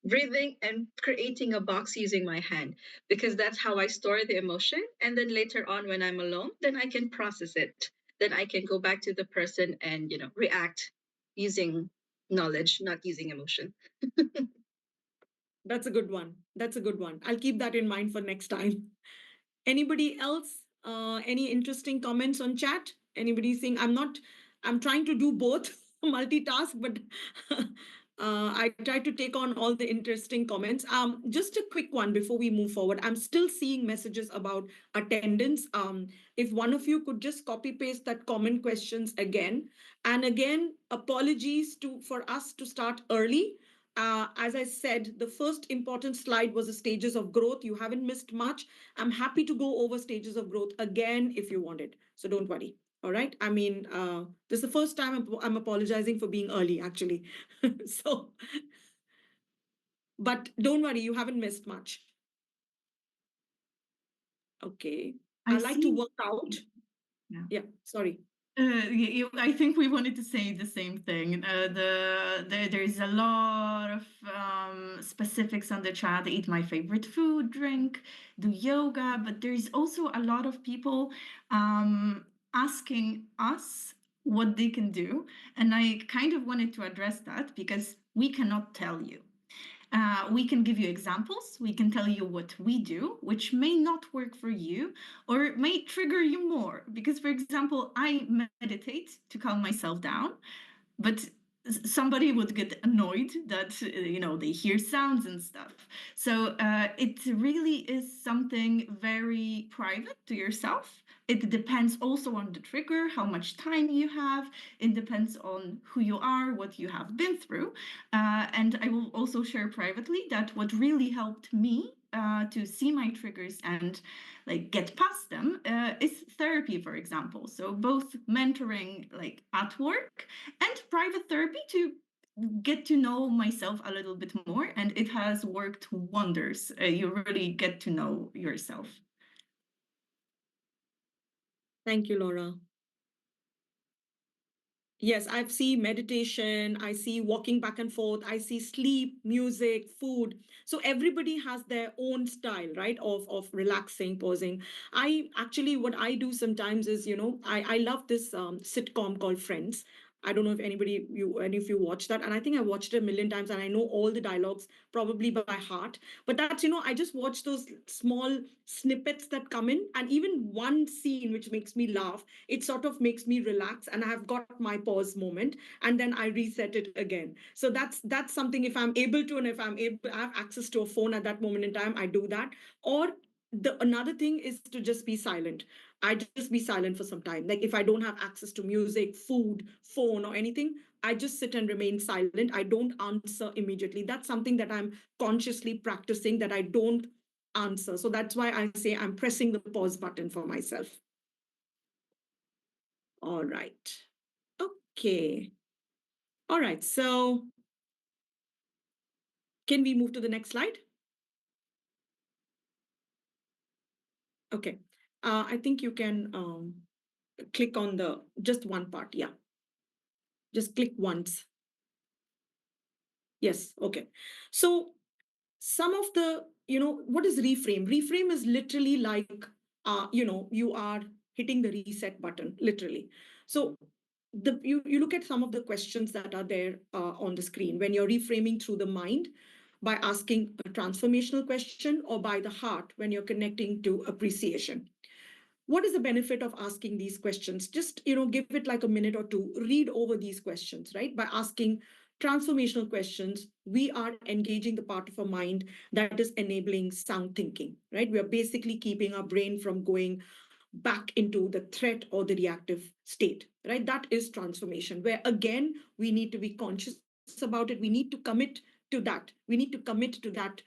breathing and creating a box using my hand, because that's how I store the emotion. And then later on, when I'm alone, then I can process it. Then I can go back to the person and, react using knowledge, not using emotion. That's a good one. That's a good one. I'll keep that in mind for next time. Anybody else? Any interesting comments on chat? Anybody saying I'm trying to do both, multitask, but I try to take on all the interesting comments. Just a quick one before we move forward. I'm still seeing messages about attendance. If one of you could just copy paste that comment questions again. And again, apologies for us to start early. As I said, the first important slide was the stages of growth. You haven't missed much. I'm happy to go over stages of growth again if you want it. So don't worry. All right. I mean, this is the first time I'm apologizing for being early, actually. So, but don't worry, you haven't missed much. Okay. I like to work out. Yeah, sorry. I think we wanted to say the same thing. There's a lot of specifics on the chat. Eat my favorite food, drink, do yoga, but there's also a lot of people asking us what they can do. And I kind of wanted to address that because we cannot tell you. we can give you examples. We can tell you what we do, which may not work for you or may trigger you more. Because, for example, I meditate to calm myself down, but somebody would get annoyed that they hear sounds and stuff. So it really is something very private to yourself. It depends also on the trigger, how much time you have. It depends on who you are, what you have been through. And I will also share privately that what really helped me to see my triggers and like get past them is therapy, for example. So both mentoring like at work and private therapy to get to know myself a little bit more, and it has worked wonders. You really get to know yourself. Thank you, Laura. Yes, I see meditation, I see walking back and forth, I see sleep, music, food. So everybody has their own style, right? Of relaxing, pausing. I actually, what I do sometimes is, I love this sitcom called Friends. I don't know if any of you watch that. And I think I watched it a million times and I know all the dialogues probably by heart. But that's, I just watch those small snippets that come in, and even one scene which makes me laugh, it sort of makes me relax, and I have got my pause moment, and then I reset it again. So that's something, if I'm able to, and if I have access to a phone at that moment in time, I do that. Or the another thing is to just be silent. I just be silent for some time. Like if I don't have access to music, food, phone, or anything, I just sit and remain silent. I don't answer immediately. That's something that I'm consciously practicing, that I don't answer. So that's why I say I'm pressing the pause button for myself. All right. Okay. All right. So can we move to the next slide? Okay. I think you can click on just one part. Yeah. Just click once. Yes. Okay. So some of the, what is reframe? Reframe is literally like, you are hitting the reset button, literally. So you look at some of the questions that are there on the screen when you're reframing through the mind, by asking a transformational question, or by the heart when you're connecting to appreciation. What is the benefit of asking these questions? Just, give it like a minute or two, read over these questions, right? By asking transformational questions, we are engaging the part of our mind that is enabling sound thinking, right? We are basically keeping our brain from going back into the threat or the reactive state, right? That is transformation, where again, we need to be conscious about it. We need to commit to that. We need to commit to that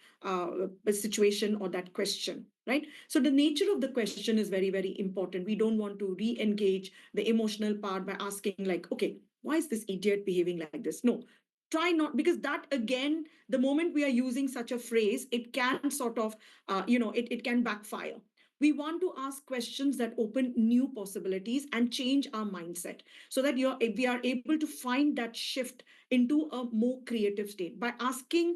situation or that question, right? So the nature of the question is very, very important. We don't want to re-engage the emotional part by asking like, okay, why is this idiot behaving like this? No, try not, because that again, the moment we are using such a phrase, it can sort of, it can backfire. We want to ask questions that open new possibilities and change our mindset, so that we are able to find that shift into a more creative state by asking,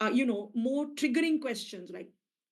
more triggering questions like,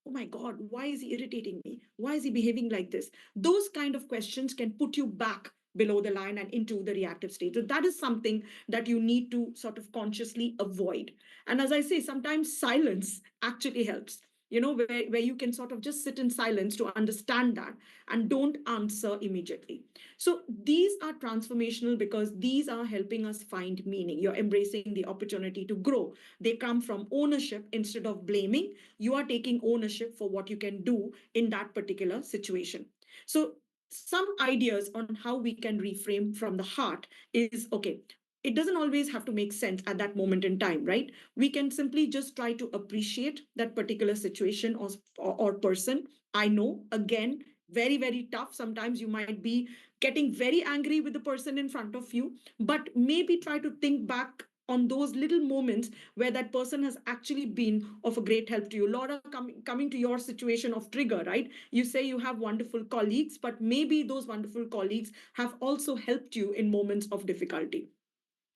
oh my God, why is he irritating me? Why is he behaving like this? Those kind of questions can put you back below the line and into the reactive state. So that is something that you need to sort of consciously avoid. And as I say, sometimes silence actually helps, where you can sort of just sit in silence to understand that, and don't answer immediately. So these are transformational because these are helping us find meaning. You're embracing the opportunity to grow. They come from ownership. Instead of blaming, you are taking ownership for what you can do in that particular situation. So some ideas on how we can reframe from the heart is, okay, it doesn't always have to make sense at that moment in time, right? We can simply just try to appreciate that particular situation or person. I know, again, very, very tough. Sometimes you might be getting very angry with the person in front of you, but maybe try to think back on those little moments where that person has actually been of a great help to you. Laura, coming to your situation of trigger, right? You say you have wonderful colleagues, but maybe those wonderful colleagues have also helped you in moments of difficulty.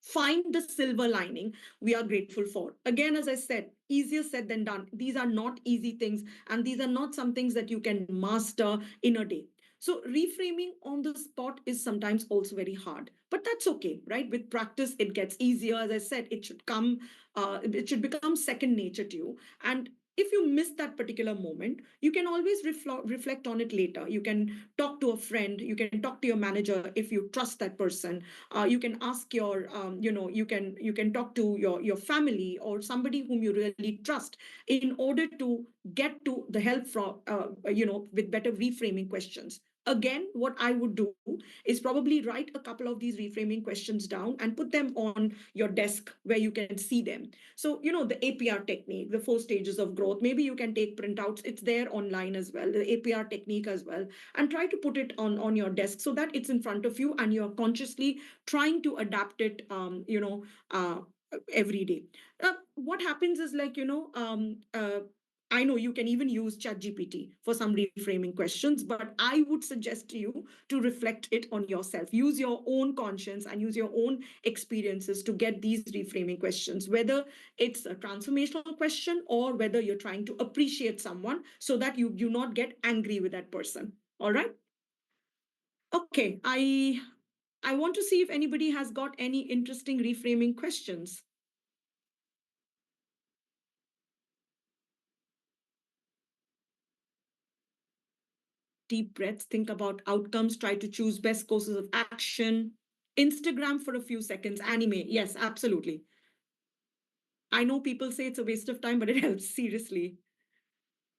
Find the silver lining we are grateful for. Again, as I said, easier said than done. These are not easy things, and these are not some things that you can master in a day. So reframing on the spot is sometimes also very hard, But that's okay, right? With practice, it gets easier. As I said, it should become second nature to you. And if you miss that particular moment, you can always reflect on it later. You can talk to a friend, you can talk to your manager if you trust that person. You can ask you can talk to your family or somebody whom you really trust in order to get to the help from with better reframing questions. Again, what I would do is probably write a couple of these reframing questions down and put them on your desk where you can see them. So, the APR technique, the 4 stages of growth, maybe you can take printouts. It's there online as well, the APR technique as well, and try to put it on your desk so that it's in front of you and you're consciously trying to adapt it, every day. What happens is like, I know you can even use ChatGPT for some reframing questions, but I would suggest to you to reflect it on yourself. Use your own conscience and use your own experiences to get these reframing questions, whether it's a transformational question or whether you're trying to appreciate someone so that you do not get angry with that person. All right. Okay. I want to see if anybody has got any interesting reframing questions. Deep breaths, think about outcomes, try to choose best courses of action. Instagram for a few seconds, anime. Yes, absolutely. I know people say it's a waste of time, but it helps, seriously.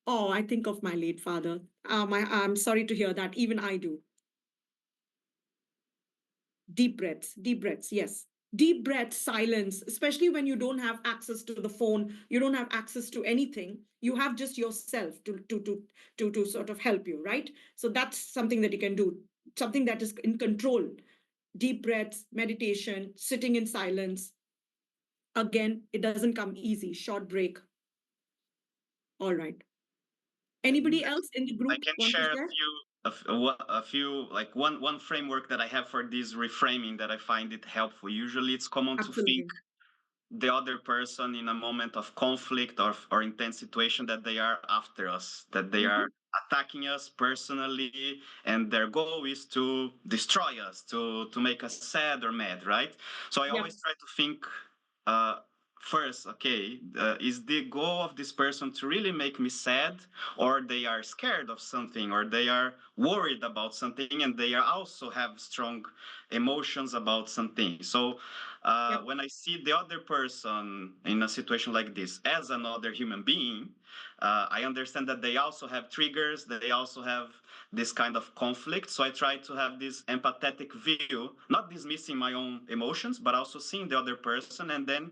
Oh, I think of my late father. I'm sorry to hear that. Even I do. Deep breaths, yes. Deep breath, silence, especially when you don't have access to the phone, you don't have access to anything. You have just yourself to sort of help you, right? So that's something that you can do, something that is in control. Deep breaths, meditation, sitting in silence. Again, it doesn't come easy. Short break. All right. Anybody else in the I group can want to share share? a few like one framework that I have for this reframing that I find it helpful. Usually, it's common to think Absolutely. the other person in a moment of conflict or intense situation that they are after us, that they are attacking us personally, and their goal is to destroy us, to make us sad or mad, right? So I Yeah. always try to think uh, first, okay, is the goal of this person to really make me sad, or they are scared of something, or they are worried about something, and they are also have strong emotions about something. So Yep. when I see the other person in a situation like this as another human being, I understand that they also have triggers, they also have this kind of conflict. So I try to have this empathetic view, not dismissing my own emotions, but also seeing the other person. And then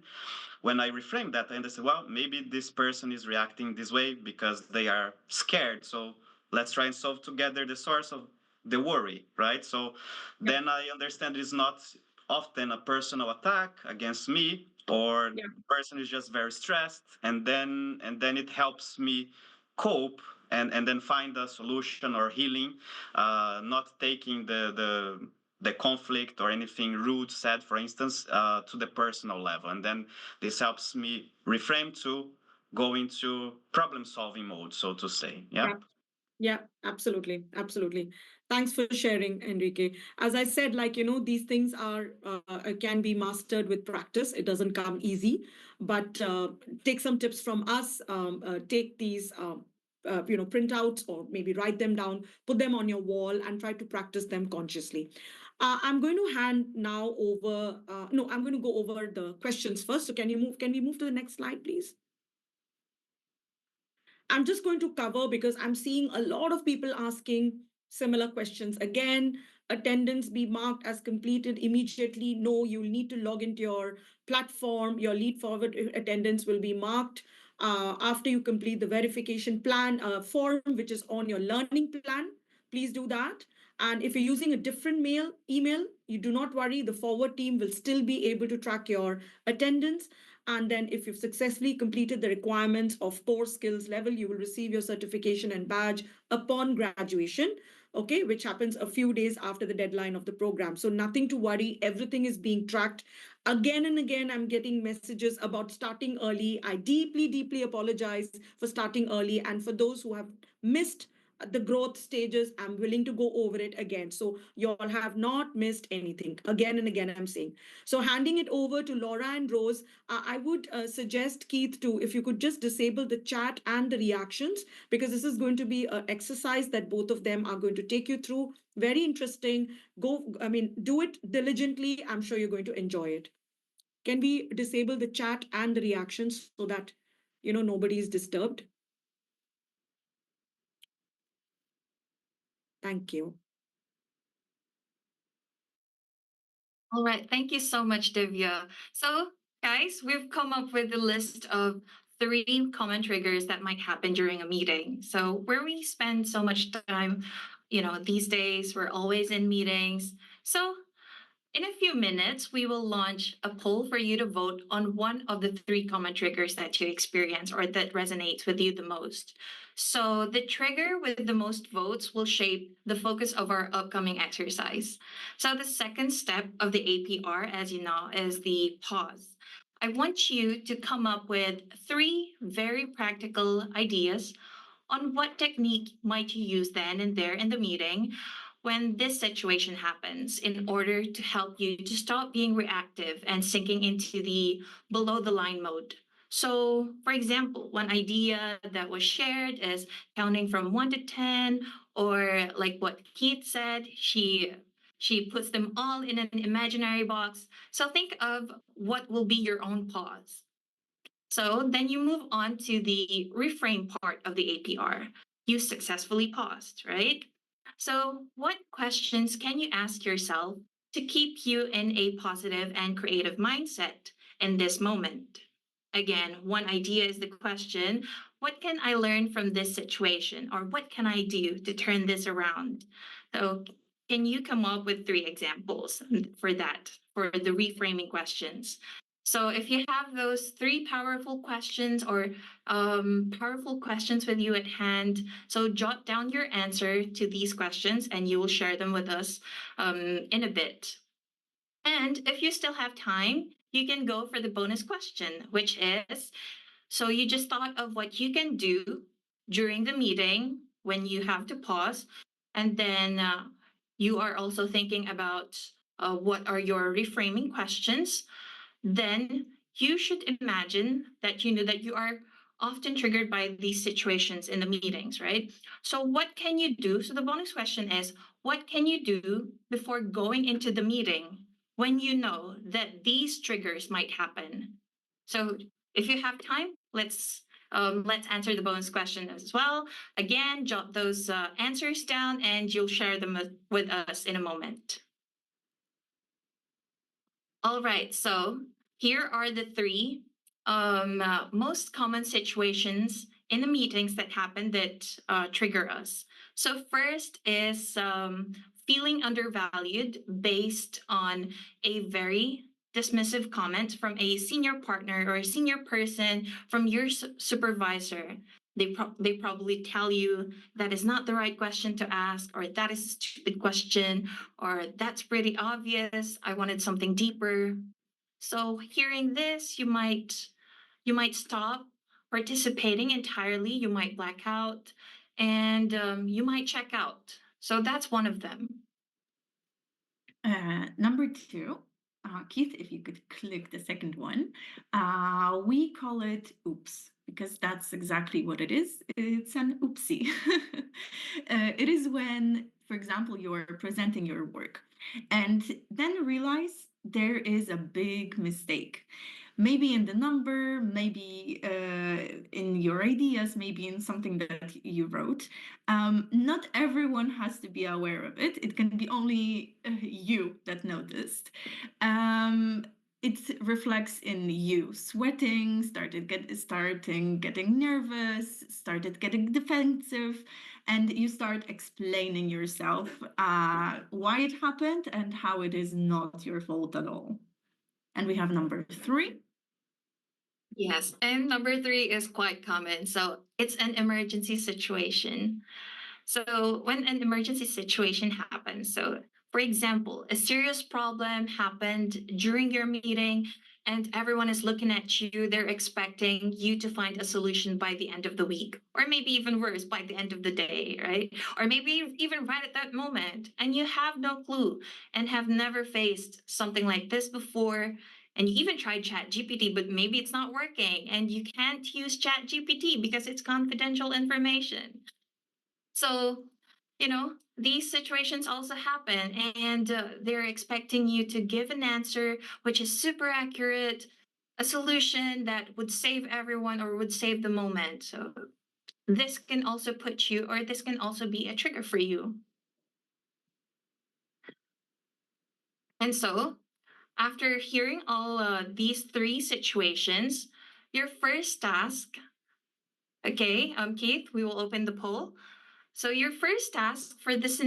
when I reframe that, I understand, well, maybe this person is reacting this way because they are scared. So let's try and solve together the source of the worry, right? So Yep. then I understand it's not often a personal attack against me, or Yeah. the person is just very stressed, and then it helps me cope and then find a solution or healing, not taking the conflict or anything rude said, for instance, to the personal level. And then this helps me reframe to go into problem solving mode, so to say. Yeah. Yeah. Yeah, absolutely. Absolutely. Thanks for sharing, Enrique. As I said, like, these things can be mastered with practice. It doesn't come easy, but take some tips from us. Take these, printouts or maybe write them down, put them on your wall and try to practice them consciously. I'm going to hand now over, no, I'm going to go over the questions first. So can we move to the next slide, please? I'm just going to cover because I'm seeing a lot of people asking similar questions. Again, attendance be marked as completed immediately. No, you'll need to log into your platform. Your lead forward attendance will be marked after you complete the verification plan form, which is on your learning plan. Please do that. And if you're using a different email, you do not worry. The forward team will still be able to track your attendance. And then if you've successfully completed the requirements of core skills level, you will receive your certification and badge upon graduation, okay, which happens a few days after the deadline of the program. So nothing to worry. Everything is being tracked. Again and again, I'm getting messages about starting early. I deeply, deeply apologize for starting early. And for those who have missed the growth stages, I'm willing to go over it again. So you all have not missed anything. Again and again, I'm saying. So handing it over to Laura and Rose, I would suggest Keith to, if you could just disable the chat and the reactions, because this is going to be an exercise that both of them are going to take you through. Very interesting. Do it diligently. I'm sure you're going to enjoy it. Can we disable the chat and the reactions so that, nobody is disturbed? Thank you. All right. Thank you so much, Divya. So, guys, we've come up with a list of 3 common triggers that might happen during a meeting. So, where we spend so much time, these days, we're always in meetings. So, in a few minutes, we will launch a poll for you to vote on one of the 3 common triggers that you experience or that resonates with you the most. So, the trigger with the most votes will shape the focus of our upcoming exercise. So, the second step of the APR, as you know, is the pause. I want you to come up with 3 very practical ideas on what technique might you use then and there in the meeting when this situation happens in order to help you to stop being reactive and sinking into the below the line mode. So, for example, one idea that was shared is counting from 1 to 10, or like what Keith said, she puts them all in an imaginary box. So think of what will be your own pause. So then you move on to the reframe part of the APR. You successfully paused, right? So, what questions can you ask yourself to keep you in a positive and creative mindset in this moment? Again, one idea is the question: what can I learn from this situation? Or what can I do to turn this around? So, can you come up with 3 examples for that, for the reframing questions? So if you have those 3 powerful questions or powerful questions with you at hand, so jot down your answer to these questions and you will share them with us in a bit. And if you still have time, you can go for the bonus question, which is, so you just thought of what you can do during the meeting when you have to pause, and then you are also thinking about what are your reframing questions. Then you should imagine that you know that you are often triggered by these situations in the meetings, right? So what can you do? So the bonus question is, what can you do before going into the meeting when you know that these triggers might happen? So if you have time, let's answer the bonus question as well. Again, jot those answers down and you'll share them with us in a moment. All right, so here are the 3 most common situations in the meetings that happen that trigger us. So first is feeling undervalued based on a very dismissive comment from a senior partner or a senior person from your supervisor. They probably tell you that is not the right question to ask, or that is a stupid question, or that's pretty obvious. I wanted something deeper. So hearing this, you might stop participating entirely. You might black out, and you might check out. So that's one of them. Number 2, Keith, if you could click the second one, we call it oops, because that's exactly what it is. It's an oopsie. It is when, for example, you're presenting your work and then realize there is a big mistake. Maybe in the number, maybe in your ideas, maybe in something that you wrote. Not everyone has to be aware of it. It can be only you that noticed. It reflects in you sweating, starting getting nervous, started getting defensive, and you start explaining yourself why it happened and how it is not your fault at all. And we have number 3. Yes, and number 3 is quite common. So it's an emergency situation. So when an emergency situation happens, so for example, a serious problem happened during your meeting and everyone is looking at you. They're expecting you to find a solution by the end of the week, or maybe even worse, by the end of the day, right? Or maybe even right at that moment. And you have no clue and have never faced something like this before. And you even tried Chat GPT, but maybe it's not working. And you can't use Chat GPT because it's confidential information. So, these situations also happen, and they're expecting you to give an answer which is super accurate, a solution that would save everyone or would save the moment. So, this can also put you, or this can also be a trigger for you. And so, after hearing all these three situations, your first task, okay, Keith, we will open the poll. So your first task is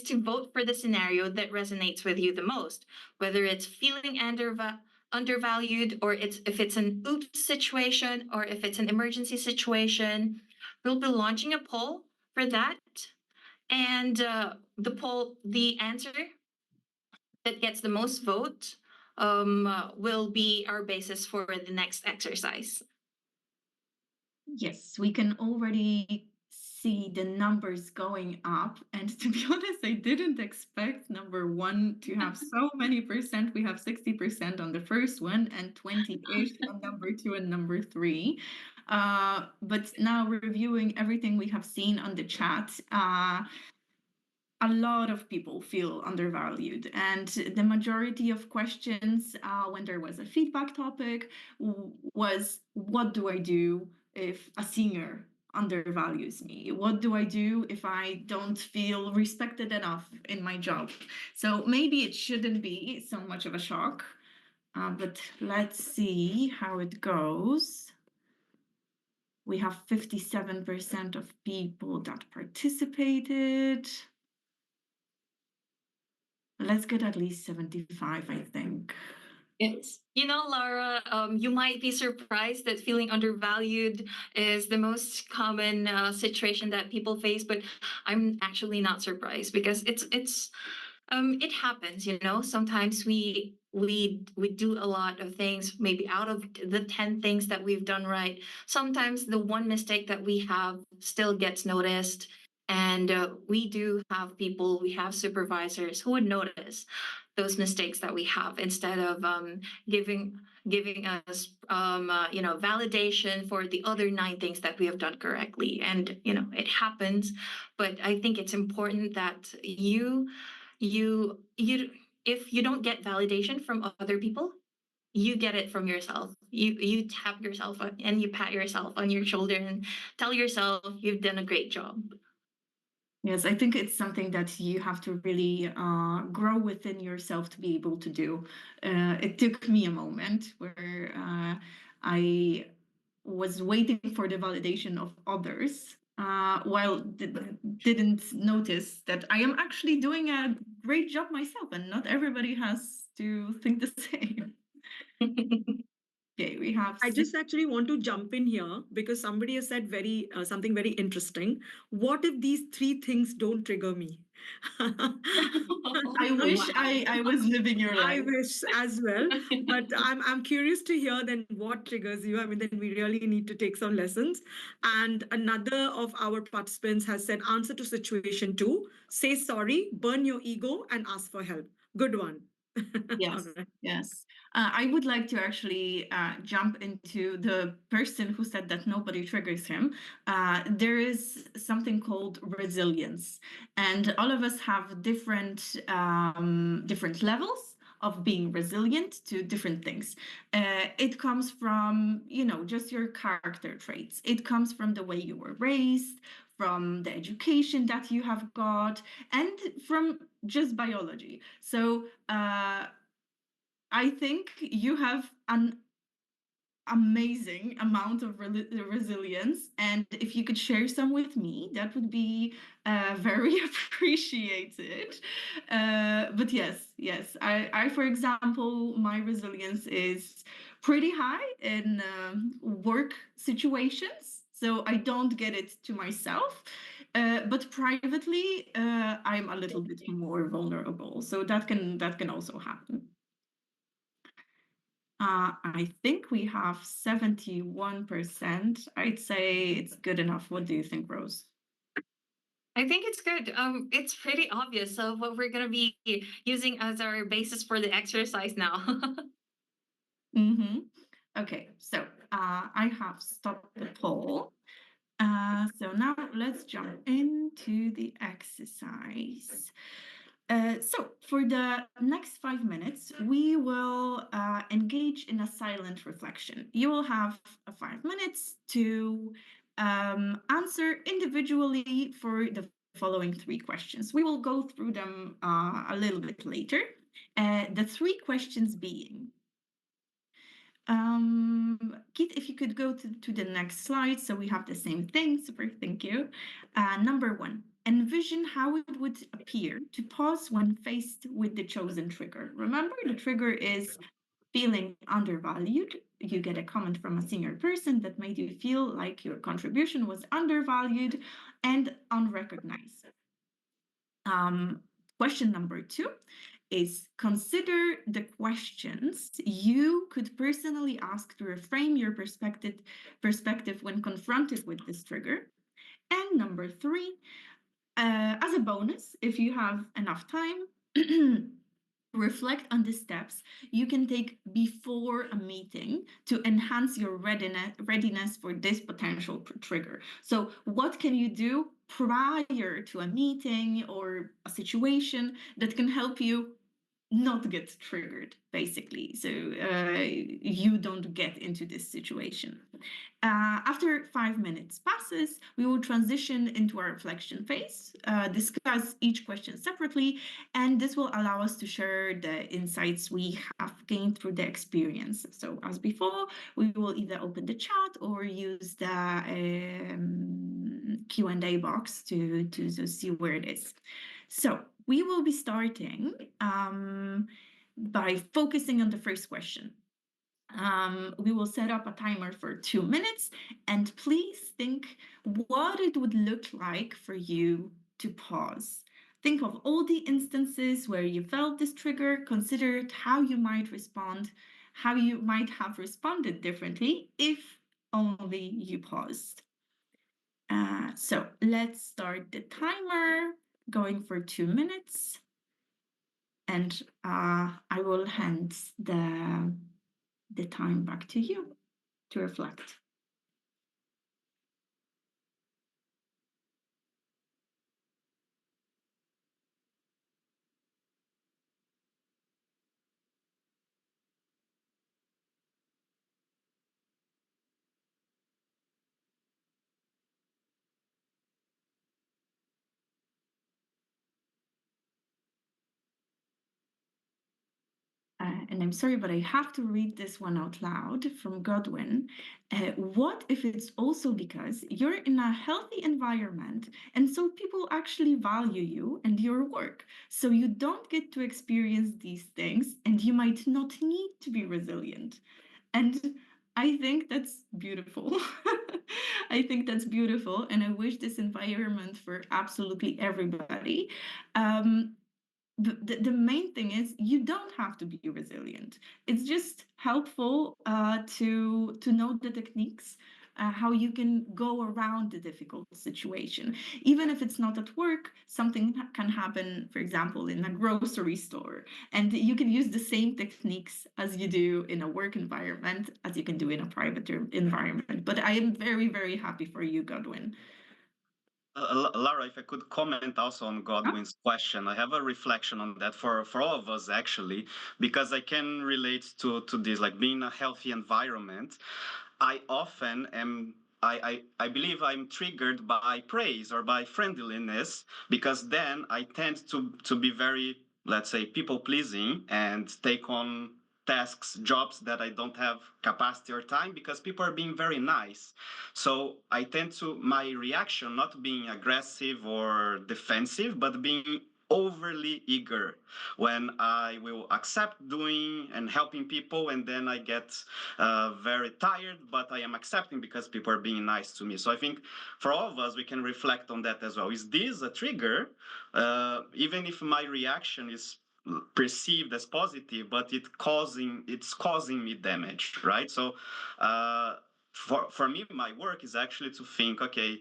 to vote for the scenario that resonates with you the most, whether it's feeling undervalued, or if it's an oops situation, or if it's an emergency situation. We'll be launching a poll for that, and the answer that gets the most vote will be our basis for the next exercise. Yes, we can already see the numbers going up. And to be honest, I didn't expect number one to have so many percent. We have 60% on the first one and 20-ish on number two and number three. But now reviewing everything we have seen on the chat, a lot of people feel undervalued, and the majority of questions when there was a feedback topic was, what do I do if a senior undervalues me? What do I do if I don't feel respected enough in my job? So maybe it shouldn't be so much of a shock, but let's see how it goes. We have 57% of people that participated. Let's get at least 75, I think. Yes. Lara, you might be surprised that feeling undervalued is the most common situation that people face, but I'm actually not surprised because it happens. Sometimes we do a lot of things. Maybe out of the 10 things that we've done right, sometimes the one mistake that we have still gets noticed. And we have supervisors who would notice those mistakes that we have, instead of giving us validation for the other 9 things that we have done correctly. And it happens, but I think it's important that you if you don't get validation from other people, you get it from yourself. You tap yourself and you pat yourself on your shoulder and tell yourself you've done a great job. Yes, I think it's something that you have to really grow within yourself to be able to do. It took me a moment where I was waiting for the validation of others, while didn't notice that I am actually doing a great job myself, and not everybody has to think the same. Okay, we have. I just actually want to jump in here because somebody has said something very interesting. What if these 3 things don't trigger me? I wish I was living your life. I wish as well, but I'm curious to hear then what triggers you. I mean, then we really need to take some lessons. And another of our participants has said, answer to situation 2, say sorry, burn your ego, and ask for help. Good one. Yes, All right. yes. I would like to actually jump into the person who said that nobody triggers him. There is something called resilience, and all of us have different levels of being resilient to different things. It comes from, just your character traits. It comes from the way you were raised, from the education that you have got, and from just biology. So I think you have an amazing amount of resilience, and if you could share some with me, that would be very appreciated. But yes, I for example, my resilience is pretty high in work situations, so I don't get it to myself. But privately, I'm a little bit more vulnerable, so that can also happen. I think we have 71%. I'd say it's good enough. What do you think, Rose? I think it's good. It's pretty obvious of what we're gonna be using as our basis for the exercise now. Mm-hmm. Okay, so I have stopped the poll. So now let's jump into the exercise. So for the next 5 minutes, we will engage in a silent reflection. You will have 5 minutes to answer individually for the following 3 questions. We will go through them a little bit later. The 3 questions being, Keith, if you could go to the next slide so we have the same thing. Super, thank you. Number 1, envision how it would appear to pause when faced with the chosen trigger. Remember, the trigger is feeling undervalued. You get a comment from a senior person that made you feel like your contribution was undervalued and unrecognized. Question number 2 is consider the questions you could personally ask to reframe your perspective when confronted with this trigger. And number 3, as a bonus, if you have enough time, reflect on the steps you can take before a meeting to enhance your readiness for this potential trigger. So what can you do prior to a meeting or a situation that can help you not get triggered, basically, so you don't get into this situation. After 5 minutes passes, we will transition into our reflection phase, discuss each question separately, and this will allow us to share the insights we have gained through the experience. So as before, we will either open the chat or use the Q&A box to see where it is. So we will be starting by focusing on the first question. We will set up a timer for 2 minutes, and please think what it would look like for you to pause. Think of all the instances where you felt this trigger, consider how you might respond, how you might have responded differently if only you paused. So let's start the timer, going for 2 minutes. And I will hand the time back to you to reflect. And I'm sorry, but I have to read this one out loud from Godwin. What if it's also because you're in a healthy environment and so people actually value you and your work? So you don't get to experience these things and you might not need to be resilient. And I think that's beautiful. I think that's beautiful. And I wish this environment for absolutely everybody. The main thing is you don't have to be resilient. It's just helpful to know the techniques, how you can go around the difficult situation. Even if it's not at work, something can happen, for example, in a grocery store. And you can use the same techniques as you do in a work environment as you can do in a private environment. But I am very, very happy for you, Godwin. Laura, if I could comment also on Godwin's question, I have a reflection on that for all of us actually, because I can relate to this, like being in a healthy environment. I often am. I believe I'm triggered by praise or by friendliness because then I tend to be very, let's say, people pleasing and take on tasks, jobs that I don't have capacity or time because people are being very nice. So I tend to, my reaction not being aggressive or defensive, but being overly eager when I will accept doing and helping people, and then I get very tired, but I am accepting because people are being nice to me. So I think for all of us, we can reflect on that as well. Is this a trigger? Even if my reaction is perceived as positive, but it's causing me damage, right? So for me, my work is actually to think, okay,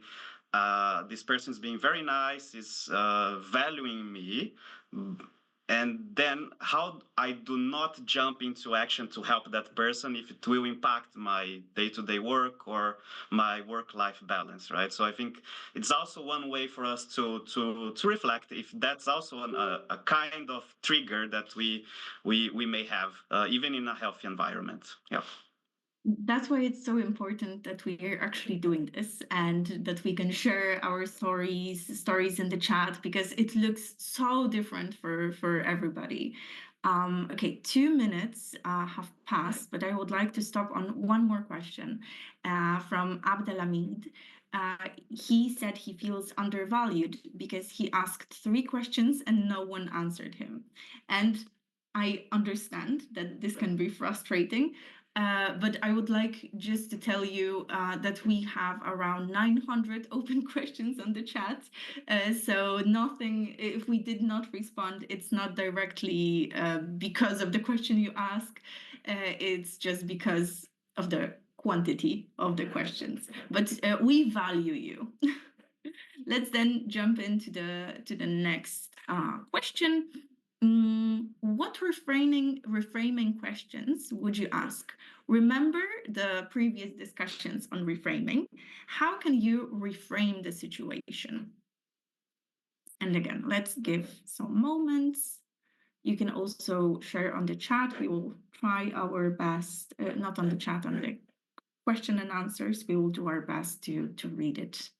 this person is being very nice, is valuing me, and then how I do not jump into action to help that person if it will impact my day-to-day work or my work-life balance, right? So I think it's also one way for us to reflect if that's also a kind of trigger that we may have even in a healthy environment. Yeah. That's why it's so important that we are actually doing this and that we can share our stories in the chat, because it looks so different for everybody. Okay, 2 minutes have passed, but I would like to stop on one more question from Abdelhamid. He said he feels undervalued because he asked 3 questions and no one answered him. And I understand that this can be frustrating, but I would like just to tell you that we have around 900 open questions on the chat. So nothing, if we did not respond, it's not directly because of the question you ask. It's just because of the quantity of the questions. But we value you. Let's then jump into the next question. What reframing questions would you ask? Remember the previous discussions on reframing. How can you reframe the situation? And again, let's give some moments. You can also share on the chat. We will try our best, not on the chat, on the question and answers. We will do our best to read it.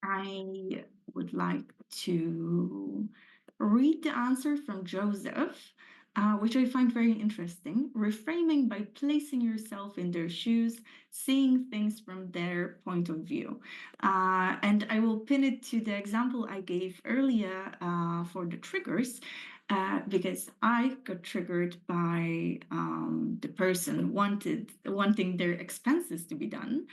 I would like to read the answer from Joseph, which I find very interesting. Reframing by placing yourself in their shoes, seeing things from their point of view. And I will pin it to the example I gave earlier for the triggers. Because I got triggered by the person wanting their expenses to be done,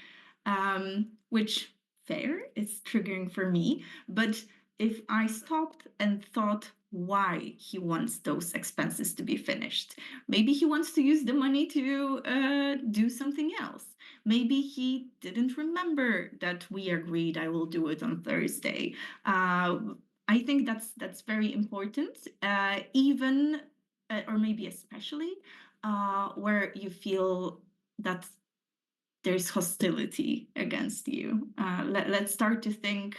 which fair, it's triggering for me. But if I stopped and thought why he wants those expenses to be finished, maybe he wants to use the money to do something else. Maybe he didn't remember that we agreed I will do it on Thursday. I think that's very important, even or maybe especially where you feel that there's hostility against you. Let's start to think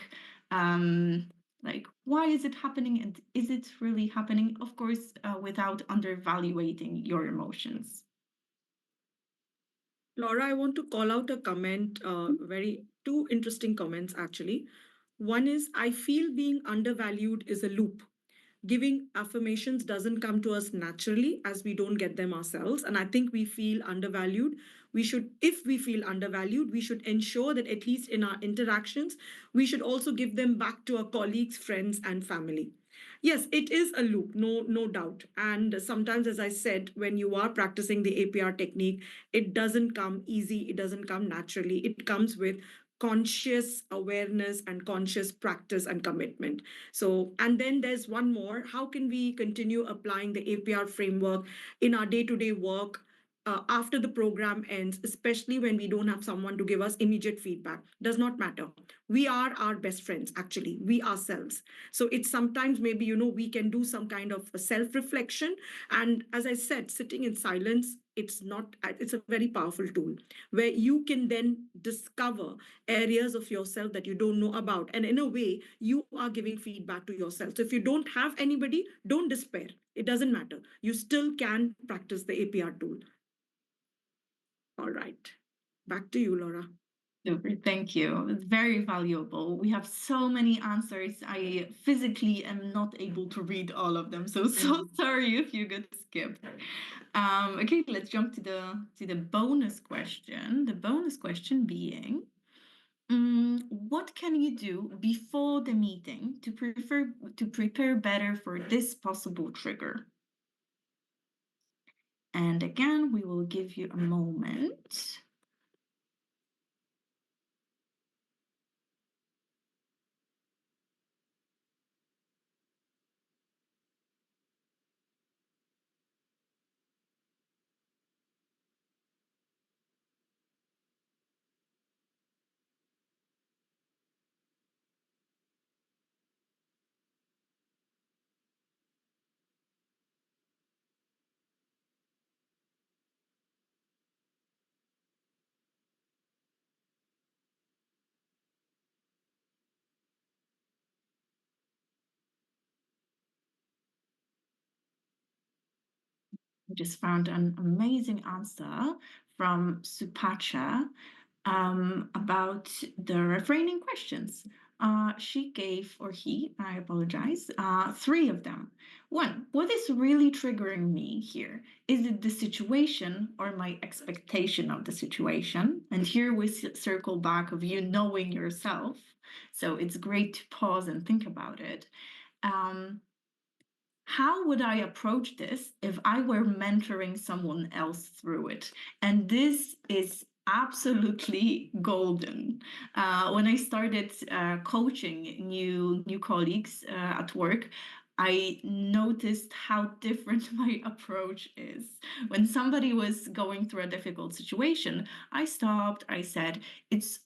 like, why is it happening, and is it really happening? Of course, without undervaluating your emotions. Laura, I want to call out a comment, two interesting comments actually. One is, I feel being undervalued is a loop. Giving affirmations doesn't come to us naturally as we don't get them ourselves. And I think we feel undervalued. If we feel undervalued, we should ensure that at least in our interactions, we should also give them back to our colleagues, friends, and family. Yes, it is a loop, no doubt. And sometimes, as I said, when you are practicing the APR technique, it doesn't come easy, it doesn't come naturally. It comes with conscious awareness and conscious practice and commitment. So, and then there's one more. How can we continue applying the APR framework in our day-to-day work after the program ends, especially when we don't have someone to give us immediate feedback. Does not matter. We are our best friends, actually, we ourselves. So it's sometimes maybe, we can do some kind of a self-reflection. And as I said, sitting in silence, it's a very powerful tool where you can then discover areas of yourself that you don't know about. And in a way, you are giving feedback to yourself. So if you don't have anybody, don't despair. It doesn't matter. You still can practice the APR tool. All right. Back to you, Laura. Super, thank you. It's very valuable. We have so many answers. I physically am not able to read all of them, so sorry if you get skipped. Okay, let's jump to the bonus question. The bonus question being, what can you do before the meeting to prepare better for this possible trigger? And again, we will give you a moment. I just found an amazing answer from Supacha about the refraining questions. She gave, or he, I apologize, 3 of them. 1, what is really triggering me here? Is it the situation or my expectation of the situation? And here we circle back of you knowing yourself. So it's great to pause and think about it. How would I approach this if I were mentoring someone else through it? And this is absolutely golden. When I started coaching new colleagues at work, I noticed how different my approach is. When somebody was going through a difficult situation, I stopped. I said, it's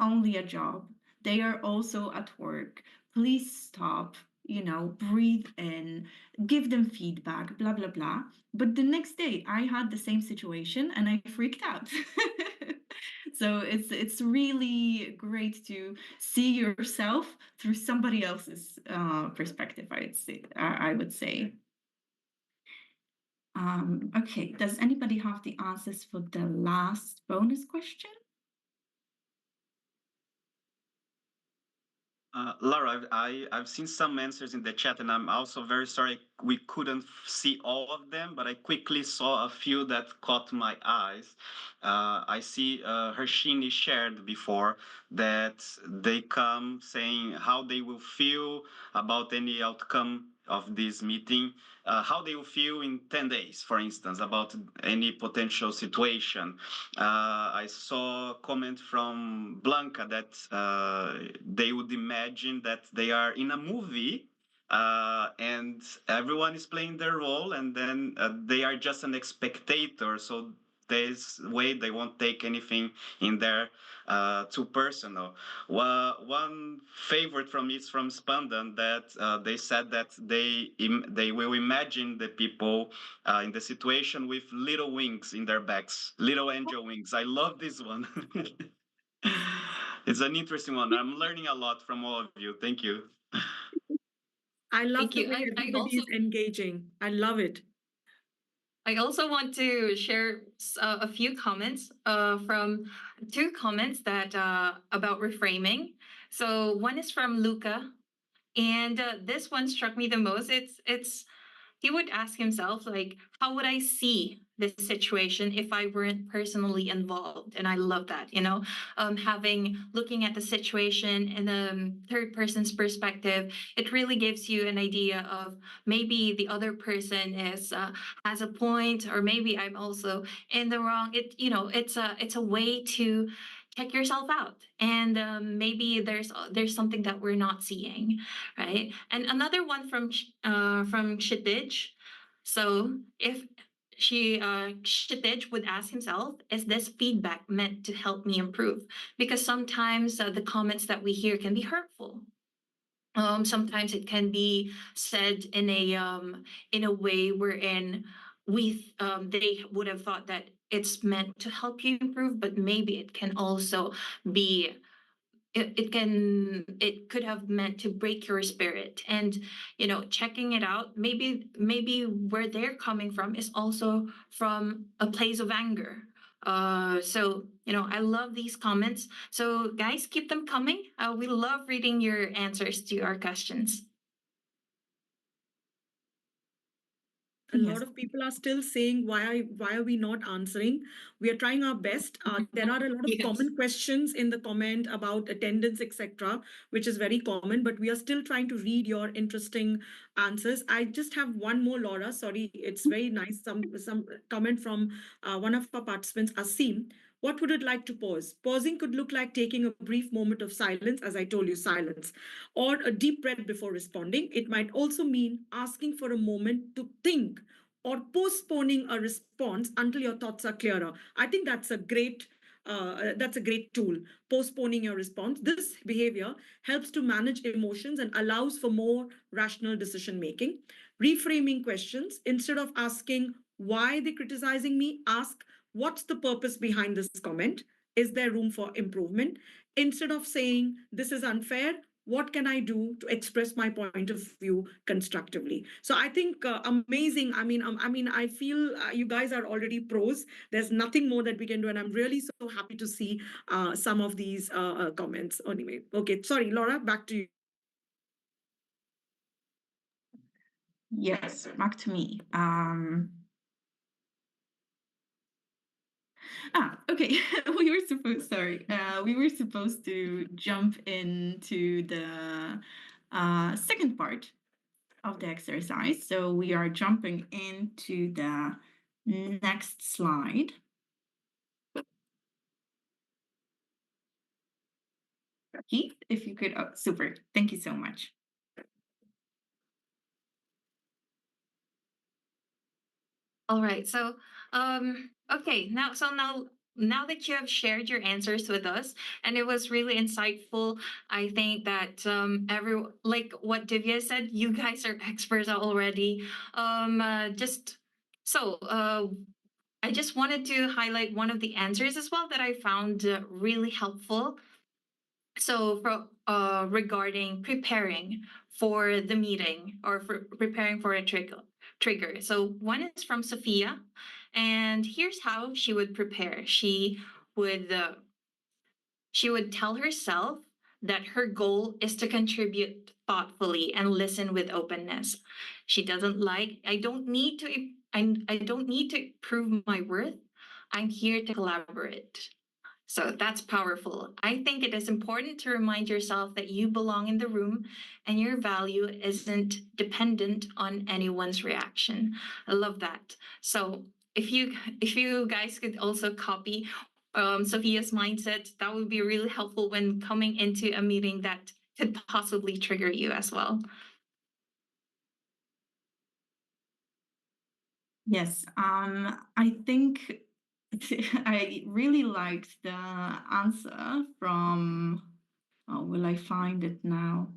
only a job. They are also at work. Please stop, breathe in, give them feedback, blah, blah, blah. But the next day I had the same situation and I freaked out. So it's really great to see yourself through somebody else's perspective, I would say. Okay, does anybody have the answers for the last bonus question? Laura, I've seen some answers in the chat, and I'm also very sorry we couldn't see all of them, but I quickly saw a few that caught my eyes. I see Hershini shared before that they come saying how they will feel about any outcome of this meeting, how they will feel in 10 days, for instance, about any potential situation. I saw a comment from Blanca that they would imagine that they are in a movie and everyone is playing their role, and then they are just an spectator. So this way they won't take anything in there too personal. Well, one favorite from is from Spandan that they said that they will imagine the people in the situation with little wings in their backs, little angel wings. I love this one. It's an interesting one. I'm learning a lot from all of you. Thank you. I love Thank the you. way everybody is engaging. I love it. I also want to share a few comments from 2 comments that about reframing. So one is from Luca, and this one struck me the most. It's he would ask himself, like, how would I see this situation if I weren't personally involved? And I love that, looking at the situation in a third person's perspective, it really gives you an idea of maybe the other person is has a point, or maybe I'm also in the wrong. It's a way to check yourself out, and maybe there's something that we're not seeing, right? And another one from Kshitij. So if Kshitij would ask himself, is this feedback meant to help me improve? Because sometimes the comments that we hear can be hurtful. Sometimes it can be said in a way wherein they would have thought that it's meant to help you improve, but maybe it can also be it could have meant to break your spirit. And checking it out, maybe where they're coming from is also from a place of anger. So I love these comments, so guys, keep them coming. We love reading your answers to our questions. A lot of people are still saying, why are we not answering? We are trying our best. There are a lot of Yes. common questions in the comment about attendance, etc., which is very common, but we are still trying to read your interesting answers. I just have one more, Laura. Sorry, it's very nice. Some comment from one of our participants, Asim. What would it like to pause? Pausing could look like taking a brief moment of silence, as I told you, silence, or a deep breath before responding. It might also mean asking for a moment to think or postponing a response until your thoughts are clearer. I think that's a great tool. Postponing your response. This behavior helps to manage emotions and allows for more rational decision making. Reframing questions, instead of asking why they're criticizing me, ask what's the purpose behind this comment? Is there room for improvement? Instead of saying this is unfair, what can I do to express my point of view constructively? So I think amazing. I feel you guys are already pros. There's nothing more that we can do, and I'm really so happy to see some of these comments. Anyway, okay, sorry, Laura, back to you. Yes, back to me. Okay. We were supposed to jump into the second part of the exercise. So we are jumping into the next slide. Keith, if you could, super. Thank you so much. All right. So, okay. Now that you have shared your answers with us, and it was really insightful, I think that like what Divya said, you guys are experts already. Just so, I just wanted to highlight one of the answers as well that I found really helpful. So, regarding preparing for the meeting or for preparing for a trigger. So, one is from Sophia, and here's how she would prepare. Would uh, she would tell herself that her goal is to contribute thoughtfully and listen with openness. She doesn't like, I don't need to prove my worth. I'm here to collaborate. So that's powerful. I think it is important to remind yourself that you belong in the room and your value isn't dependent on anyone's reaction. I love that. So if you guys could also copy Sophia's mindset, that would be really helpful when coming into a meeting that could possibly trigger you as well. Yes, I think I really liked the answer from, oh, will I find it now?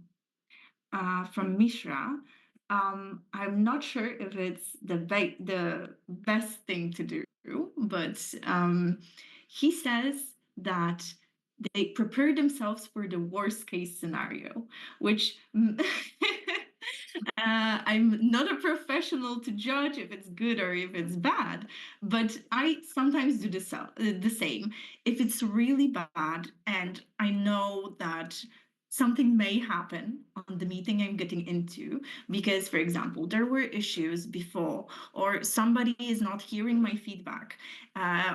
From Mishra. I'm not sure if it's the best thing to do, but he says that they prepare themselves for the worst case scenario, which I'm not a professional to judge if it's good or if it's bad, but I sometimes do the same. If it's really bad and I know that something may happen on the meeting I'm getting into, because, for example, there were issues before, or somebody is not hearing my feedback,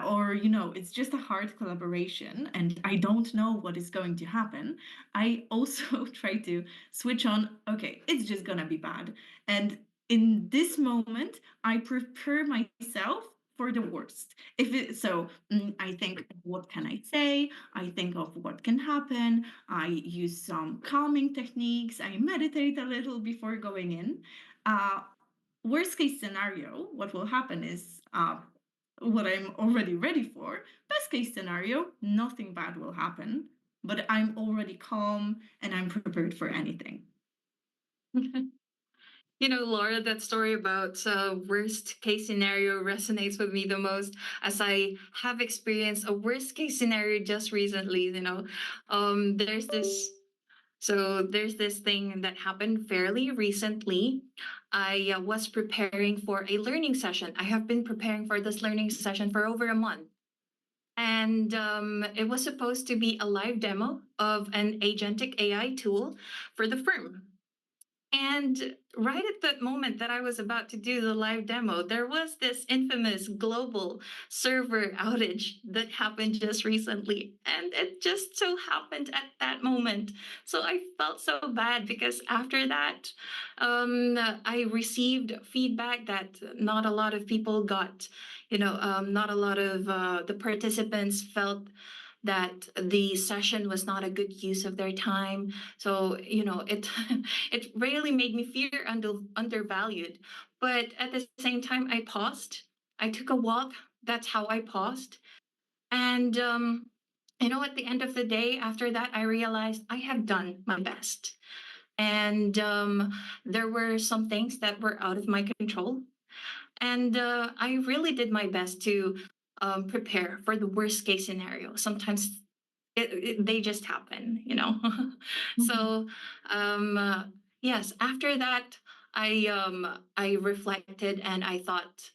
or, it's just a hard collaboration and I don't know what is going to happen. I also try to switch on, okay, it's just gonna be bad. And in this moment, I prepare myself for the worst. I think, what can I say? I think of what can happen. I use some calming techniques. I meditate a little before going in. worst case scenario, what will happen is what I'm already ready for. Best case scenario, nothing bad will happen, but I'm already calm and I'm prepared for anything. You know, Laura, that story about worst case scenario resonates with me the most, as I have experienced a worst case scenario just recently. You know, there's this. So there's this thing that happened fairly recently. I was preparing for a learning session. I have been preparing for this learning session for over a month. And it was supposed to be a live demo of an agentic AI tool for the firm. And right at that moment that I was about to do the live demo, there was this infamous global server outage that happened just recently. And it just so happened at that moment. So I felt so bad because after that, I received feedback that not a lot of people got, not a lot of the participants felt that the session was not a good use of their time. So, it it really made me feel undervalued. But at the same time, I paused. I took a walk. That's how I paused. And at the end of the day, after that, I realized I have done my best. And there were some things that were out of my control. And I really did my best to prepare for the worst case scenario. Sometimes they just happen. So yes, after that, I reflected and I thought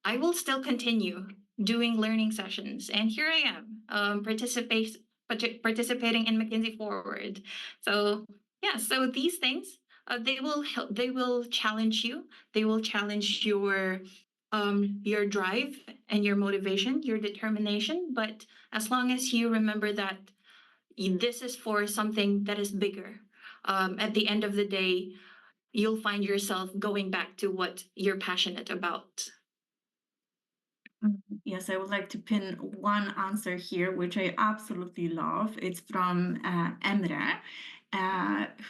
I will still continue doing learning sessions, and here I am, participating in McKinsey Forward. So yeah, so these things, they will help. They will challenge you. They will challenge your drive and your motivation, your determination. But as long as you remember that this is for something that is bigger, at the end of the day, you'll find yourself going back to what you're passionate about. Yes, I would like to pin one answer here, which I absolutely love. It's from Emre,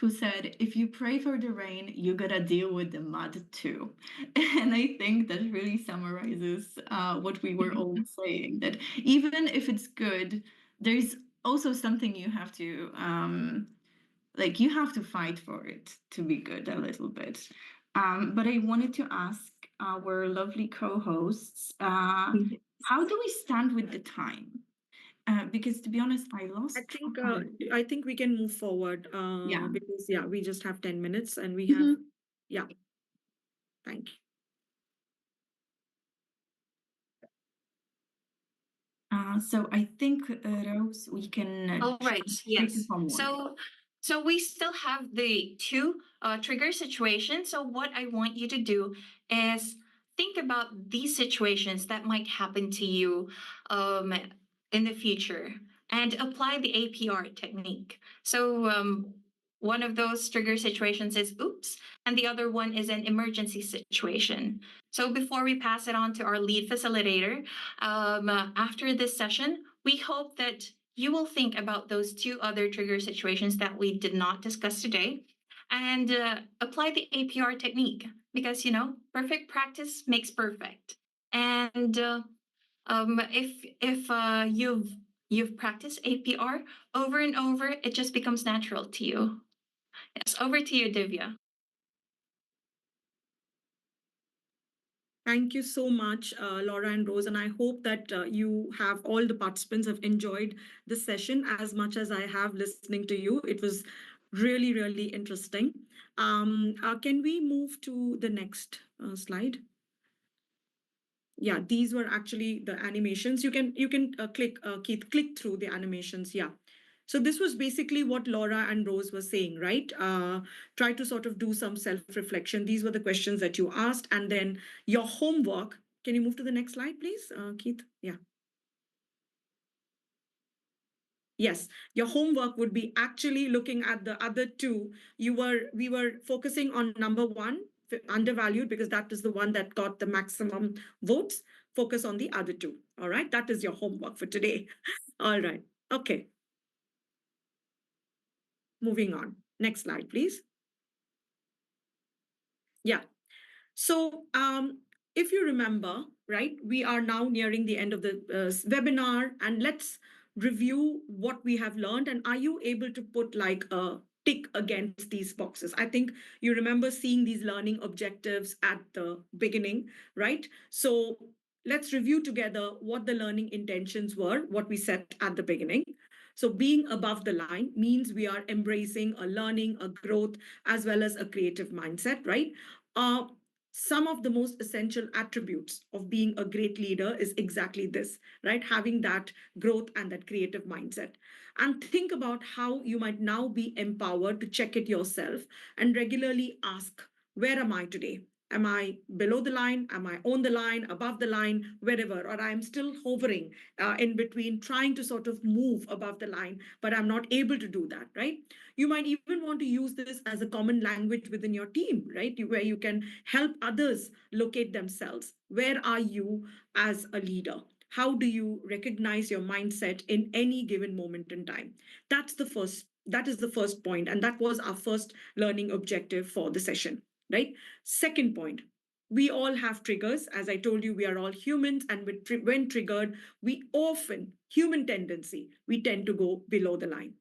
who said, if you pray for the rain, you gotta deal with the mud too. And I think that really summarizes what we were all saying, that even if it's good, there's also something you have to you have to fight for it to be good a little bit. But I wanted to ask our lovely co-hosts, how do we stand with the time? Because to be honest, I lost track. I think we can move forward Yeah. because we just have 10 minutes and we have thank you. So I think, Rose, we can All right. take Yes. it forward. So we still have the two trigger situations. So what I want you to do is think about these situations that might happen to you in the future and apply the APR technique. So one of those trigger situations is oops, and the other one is an emergency situation. So before we pass it on to our lead facilitator, after this session, we hope that you will think about those two other trigger situations that we did not discuss today and apply the APR technique because, perfect practice makes perfect. And if you've practiced APR over and over, it just becomes natural to you. Yes, over to you, Divya. Thank you so much, Laura and Rose. And I hope that all the participants have enjoyed this session as much as I have listening to you. It was really, really interesting. Can we move to the next slide? Yeah, these were actually the animations. You can click, Keith, click through the animations. Yeah. So this was basically what Laura and Rose were saying, right? Try to sort of do some self-reflection. These were the questions that you asked. And then your homework. Can you move to the next slide, please, Keith? Yeah. Yes, your homework would be actually looking at the other two. We were focusing on number one, undervalued, because that is the one that got the maximum votes. Focus on the other two. All right, that is your homework for today. All right, okay. Moving on. Next slide, please. Yeah. So, if you remember, right, we are now nearing the end of the webinar, and let's review what we have learned. And are you able to put like a tick against these boxes? I think you remember seeing these learning objectives at the beginning, right? So, let's review together what the learning intentions were, what we set at the beginning. So, being above the line means we are embracing a learning, a growth, as well as a creative mindset, right? Uh, some of the most essential attributes of being a great leader is exactly this, right? Having that growth and that creative mindset. And think about how you might now be empowered to check it yourself and regularly ask, where am I today? Am I below the line? Am I on the line, above the line, wherever? Or I'm still hovering in between, trying to sort of move above the line, but I'm not able to do that, right? You might even want to use this as a common language within your team, right? Where you can help others locate themselves. Where are you as a leader? How do you recognize your mindset in any given moment in time? That is the first point, and that was our first learning objective for the session, right? Second point, we all have triggers. As I told you, we are all humans, and when triggered, we often, human tendency, we tend to go below the line.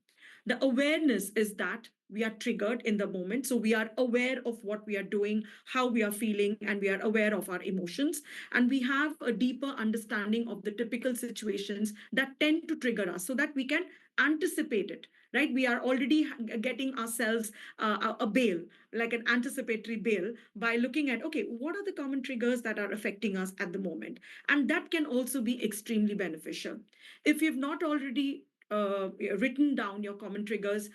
The awareness is that we are triggered in the moment. So we are aware of what we are doing, how we are feeling, and we are aware of our emotions. And we have a deeper understanding of the typical situations that tend to trigger us so that we can anticipate it, right? We are already getting ourselves a bail, like an anticipatory bail, by looking at, okay, what are the common triggers that are affecting us at the moment? And that can also be extremely beneficial. If you've not already written down your common triggers,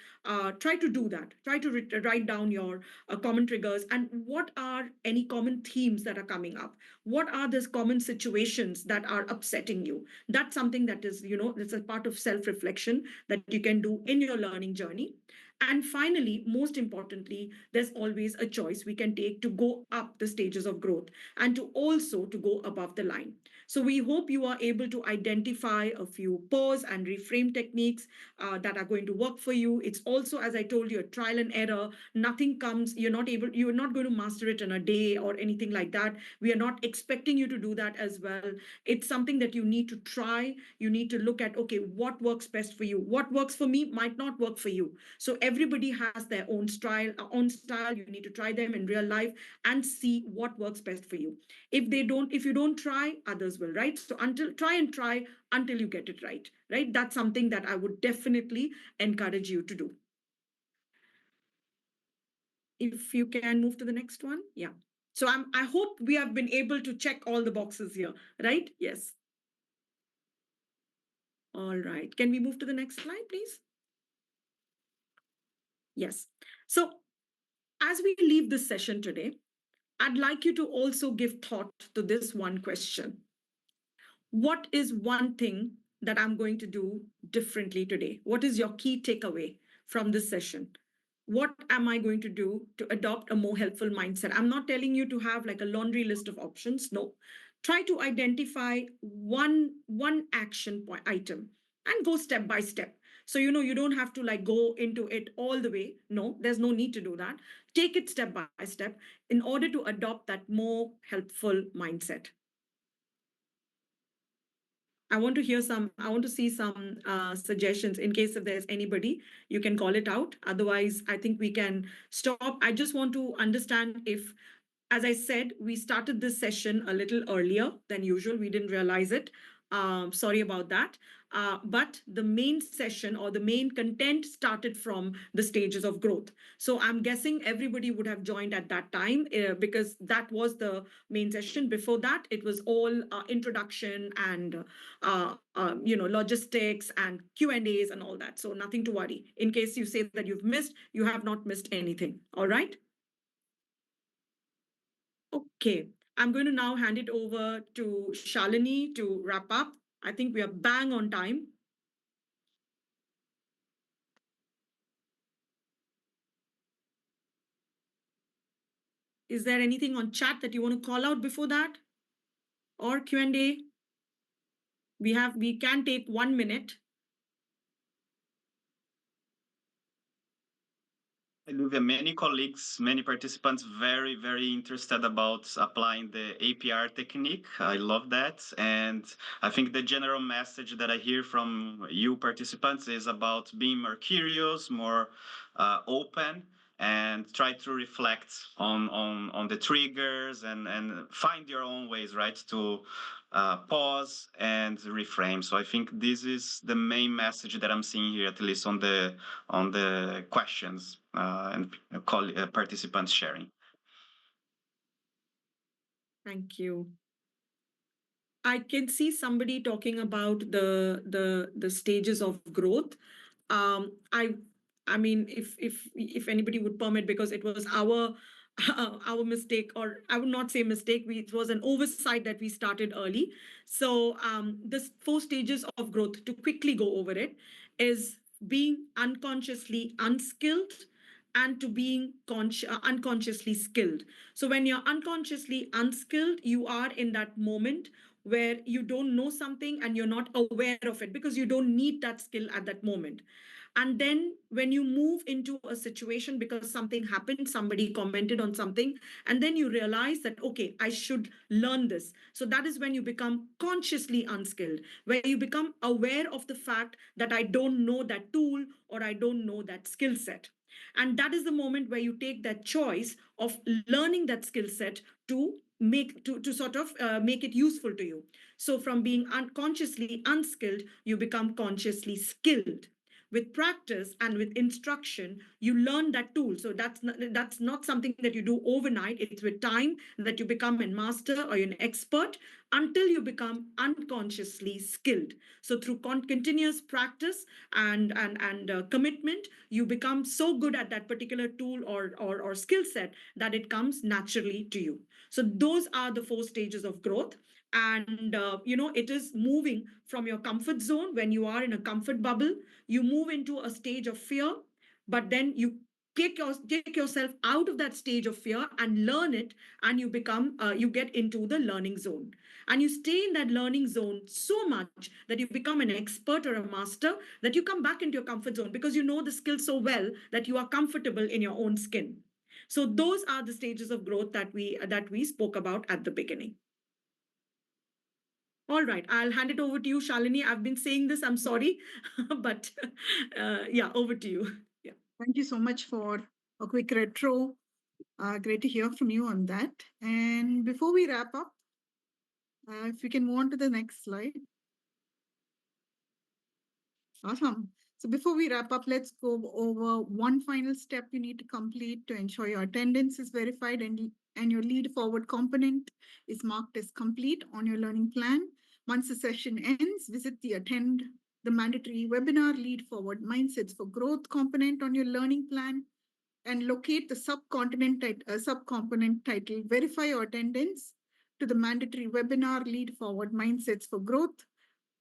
try to do that. Try to write down your common triggers and what are any common themes that are coming up. What are those common situations that are upsetting you? That's something that is, it's a part of self reflection that you can do in your learning journey. And finally, most importantly, there's always a choice we can take to go up the stages of growth and to also to go above the line. So we hope you are able to identify a few pause and reframe techniques that are going to work for you. It's also, as I told you, a trial and error. Nothing comes, you're not going to master it in a day or anything like that. We are not expecting you to do that as well. It's something that you need to try. You need to look at, okay, what works best for you? What works for me might not work for you. So everybody has their own style. You need to try them in real life and see what works best for you. If you don't try, others will, right? So try until you get it right, right? That's something that I would definitely encourage you to do. If you can move to the next one. Yeah. So I hope we have been able to check all the boxes here, right? Yes. All right. Can we move to the next slide, please? Yes. So as we leave this session today, I'd like you to also give thought to this one question. What is one thing that I'm going to do differently today? What is your key takeaway from this session? What am I going to do to adopt a more helpful mindset? I'm not telling you to have like a laundry list of options. No. Try to identify one action point item and go step by step. So you don't have to like go into it all the way. No, there's no need to do that. Take it step by step in order to adopt that more helpful mindset. I want to see some suggestions in case if there's anybody, you can call it out. Otherwise, I think we can stop. I just want to understand if, as I said, we started this session a little earlier than usual. We didn't realize it. Sorry about that. But the main session or the main content started from the stages of growth. So I'm guessing everybody would have joined at that time because that was the main session. Before that, it was all introduction and logistics and Q&As and all that. So nothing to worry. In case you say that you've missed, you have not missed anything. All right. Okay, I'm going to now hand it over to Shalini to wrap up. I think we are bang on time. Is there anything on chat that you want to call out before that? Or Q&A? We can take 1 minute. And with many colleagues, many participants very, very interested about applying the APR technique. I love that. And I think the general message that I hear from you participants is about being more curious, more open, and try to reflect on the triggers and find your own ways, right, to pause and reframe. So I think this is the main message that I'm seeing here, at least on the questions and participants sharing. Thank you. I can see somebody talking about the stages of growth. I mean, if anybody would permit, because it was our our mistake, or I would not say mistake. It was an oversight that we started early. So the 4 stages of growth, to quickly go over it, is being unconsciously unskilled and to being unconsciously skilled. So when you're unconsciously unskilled, you are in that moment where you don't know something and you're not aware of it because you don't need that skill at that moment. And then when you move into a situation because something happened, somebody commented on something, and then you realize that, okay, I should learn this. So that is when you become consciously unskilled, where you become aware of the fact that I don't know that tool or I don't know that skill set. And that is the moment where you take that choice of learning that skill set to sort of make it useful to you. So from being unconsciously unskilled, you become consciously skilled. With practice and with instruction, you learn that tool. So that's not something that you do overnight. It's with time that you become a master or an expert until you become unconsciously skilled. So through continuous practice and commitment, you become so good at that particular tool or skill set that it comes naturally to you. So those are the 4 stages of growth. And it is moving from your comfort zone. When you are in a comfort bubble, you move into a stage of fear, but then you take yourself out of that stage of fear and learn it, and you get into the learning zone, and you stay in that learning zone so much that you become an expert or a master, that you come back into your comfort zone because you know the skill so well that you are comfortable in your own skin. So those are the stages of growth that we spoke about at the beginning. All right, I'll hand it over to you, Shalini. I've been saying this, I'm sorry, but yeah, over to you. Yeah. Thank you so much for a quick retro. Great to hear from you on that. And before we wrap up, if we can move on to the next slide. Awesome. So before we wrap up, let's go over one final step you need to complete to ensure your attendance is verified and your lead forward component is marked as complete on your learning plan. Once the session ends, visit the mandatory webinar lead forward mindsets for growth component on your learning plan and locate the subcomponent title, verify your attendance to the mandatory webinar lead forward mindsets for growth.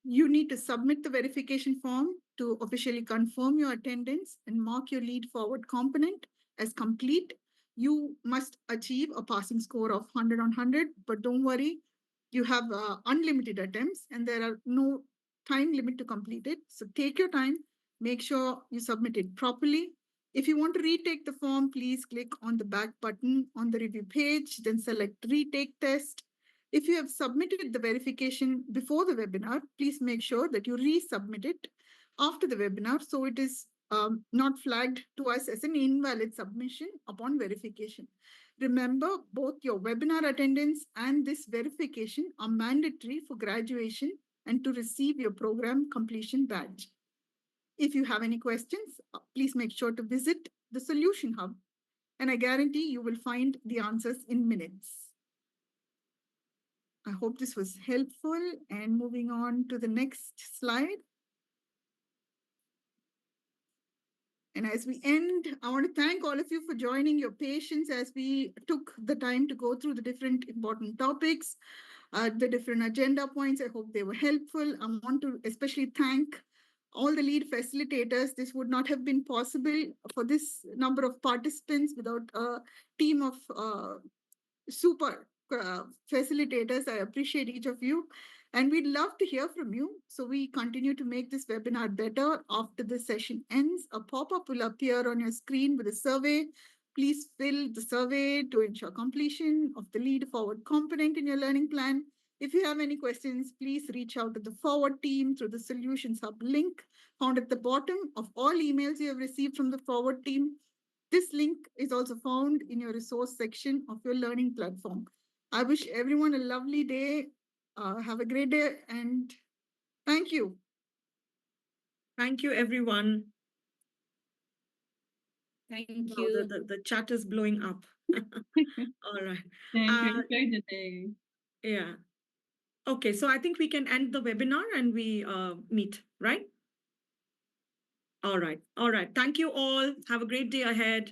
You need to submit the verification form to officially confirm your attendance and mark your lead forward component as complete. You must achieve a passing score of 100 on 100, but don't worry, you have unlimited attempts and there are no time limit to complete it. So take your time, make sure you submit it properly. If you want to retake the form, please click on the back button on the review page, then select retake test. If you have submitted the verification before the webinar, please make sure that you resubmit it after the webinar so it is not flagged to us as an invalid submission upon verification. Remember, both your webinar attendance and this verification are mandatory for graduation and to receive your program completion badge. If you have any questions, please make sure to visit the Solution Hub, and I guarantee you will find the answers in minutes. I hope this was helpful. And moving on to the next slide. And as we end, I want to thank all of you for joining, your patience as we took the time to go through the different important topics, the different agenda points. I hope they were helpful. I want to especially thank all the lead facilitators. This would not have been possible for this number of participants without a team of super facilitators. I appreciate each of you. And we'd love to hear from you. So we continue to make this webinar better. After the session ends, a pop-up will appear on your screen with a survey. Please fill the survey to ensure completion of the lead forward component in your learning plan. If you have any questions, please reach out to the Forward team through the Solutions Hub link found at the bottom of all emails you have received from the Forward team. This link is also found in your resource section of your learning platform. I wish everyone a lovely day. Have a great day and thank you. Thank you, everyone. Thank Wow, you. the chat is blowing up. All right. Thank you. Enjoy the day. Yeah. Okay, so I think we can end the webinar and we meet, right? All right. All right. Thank you all. Have a great day ahead.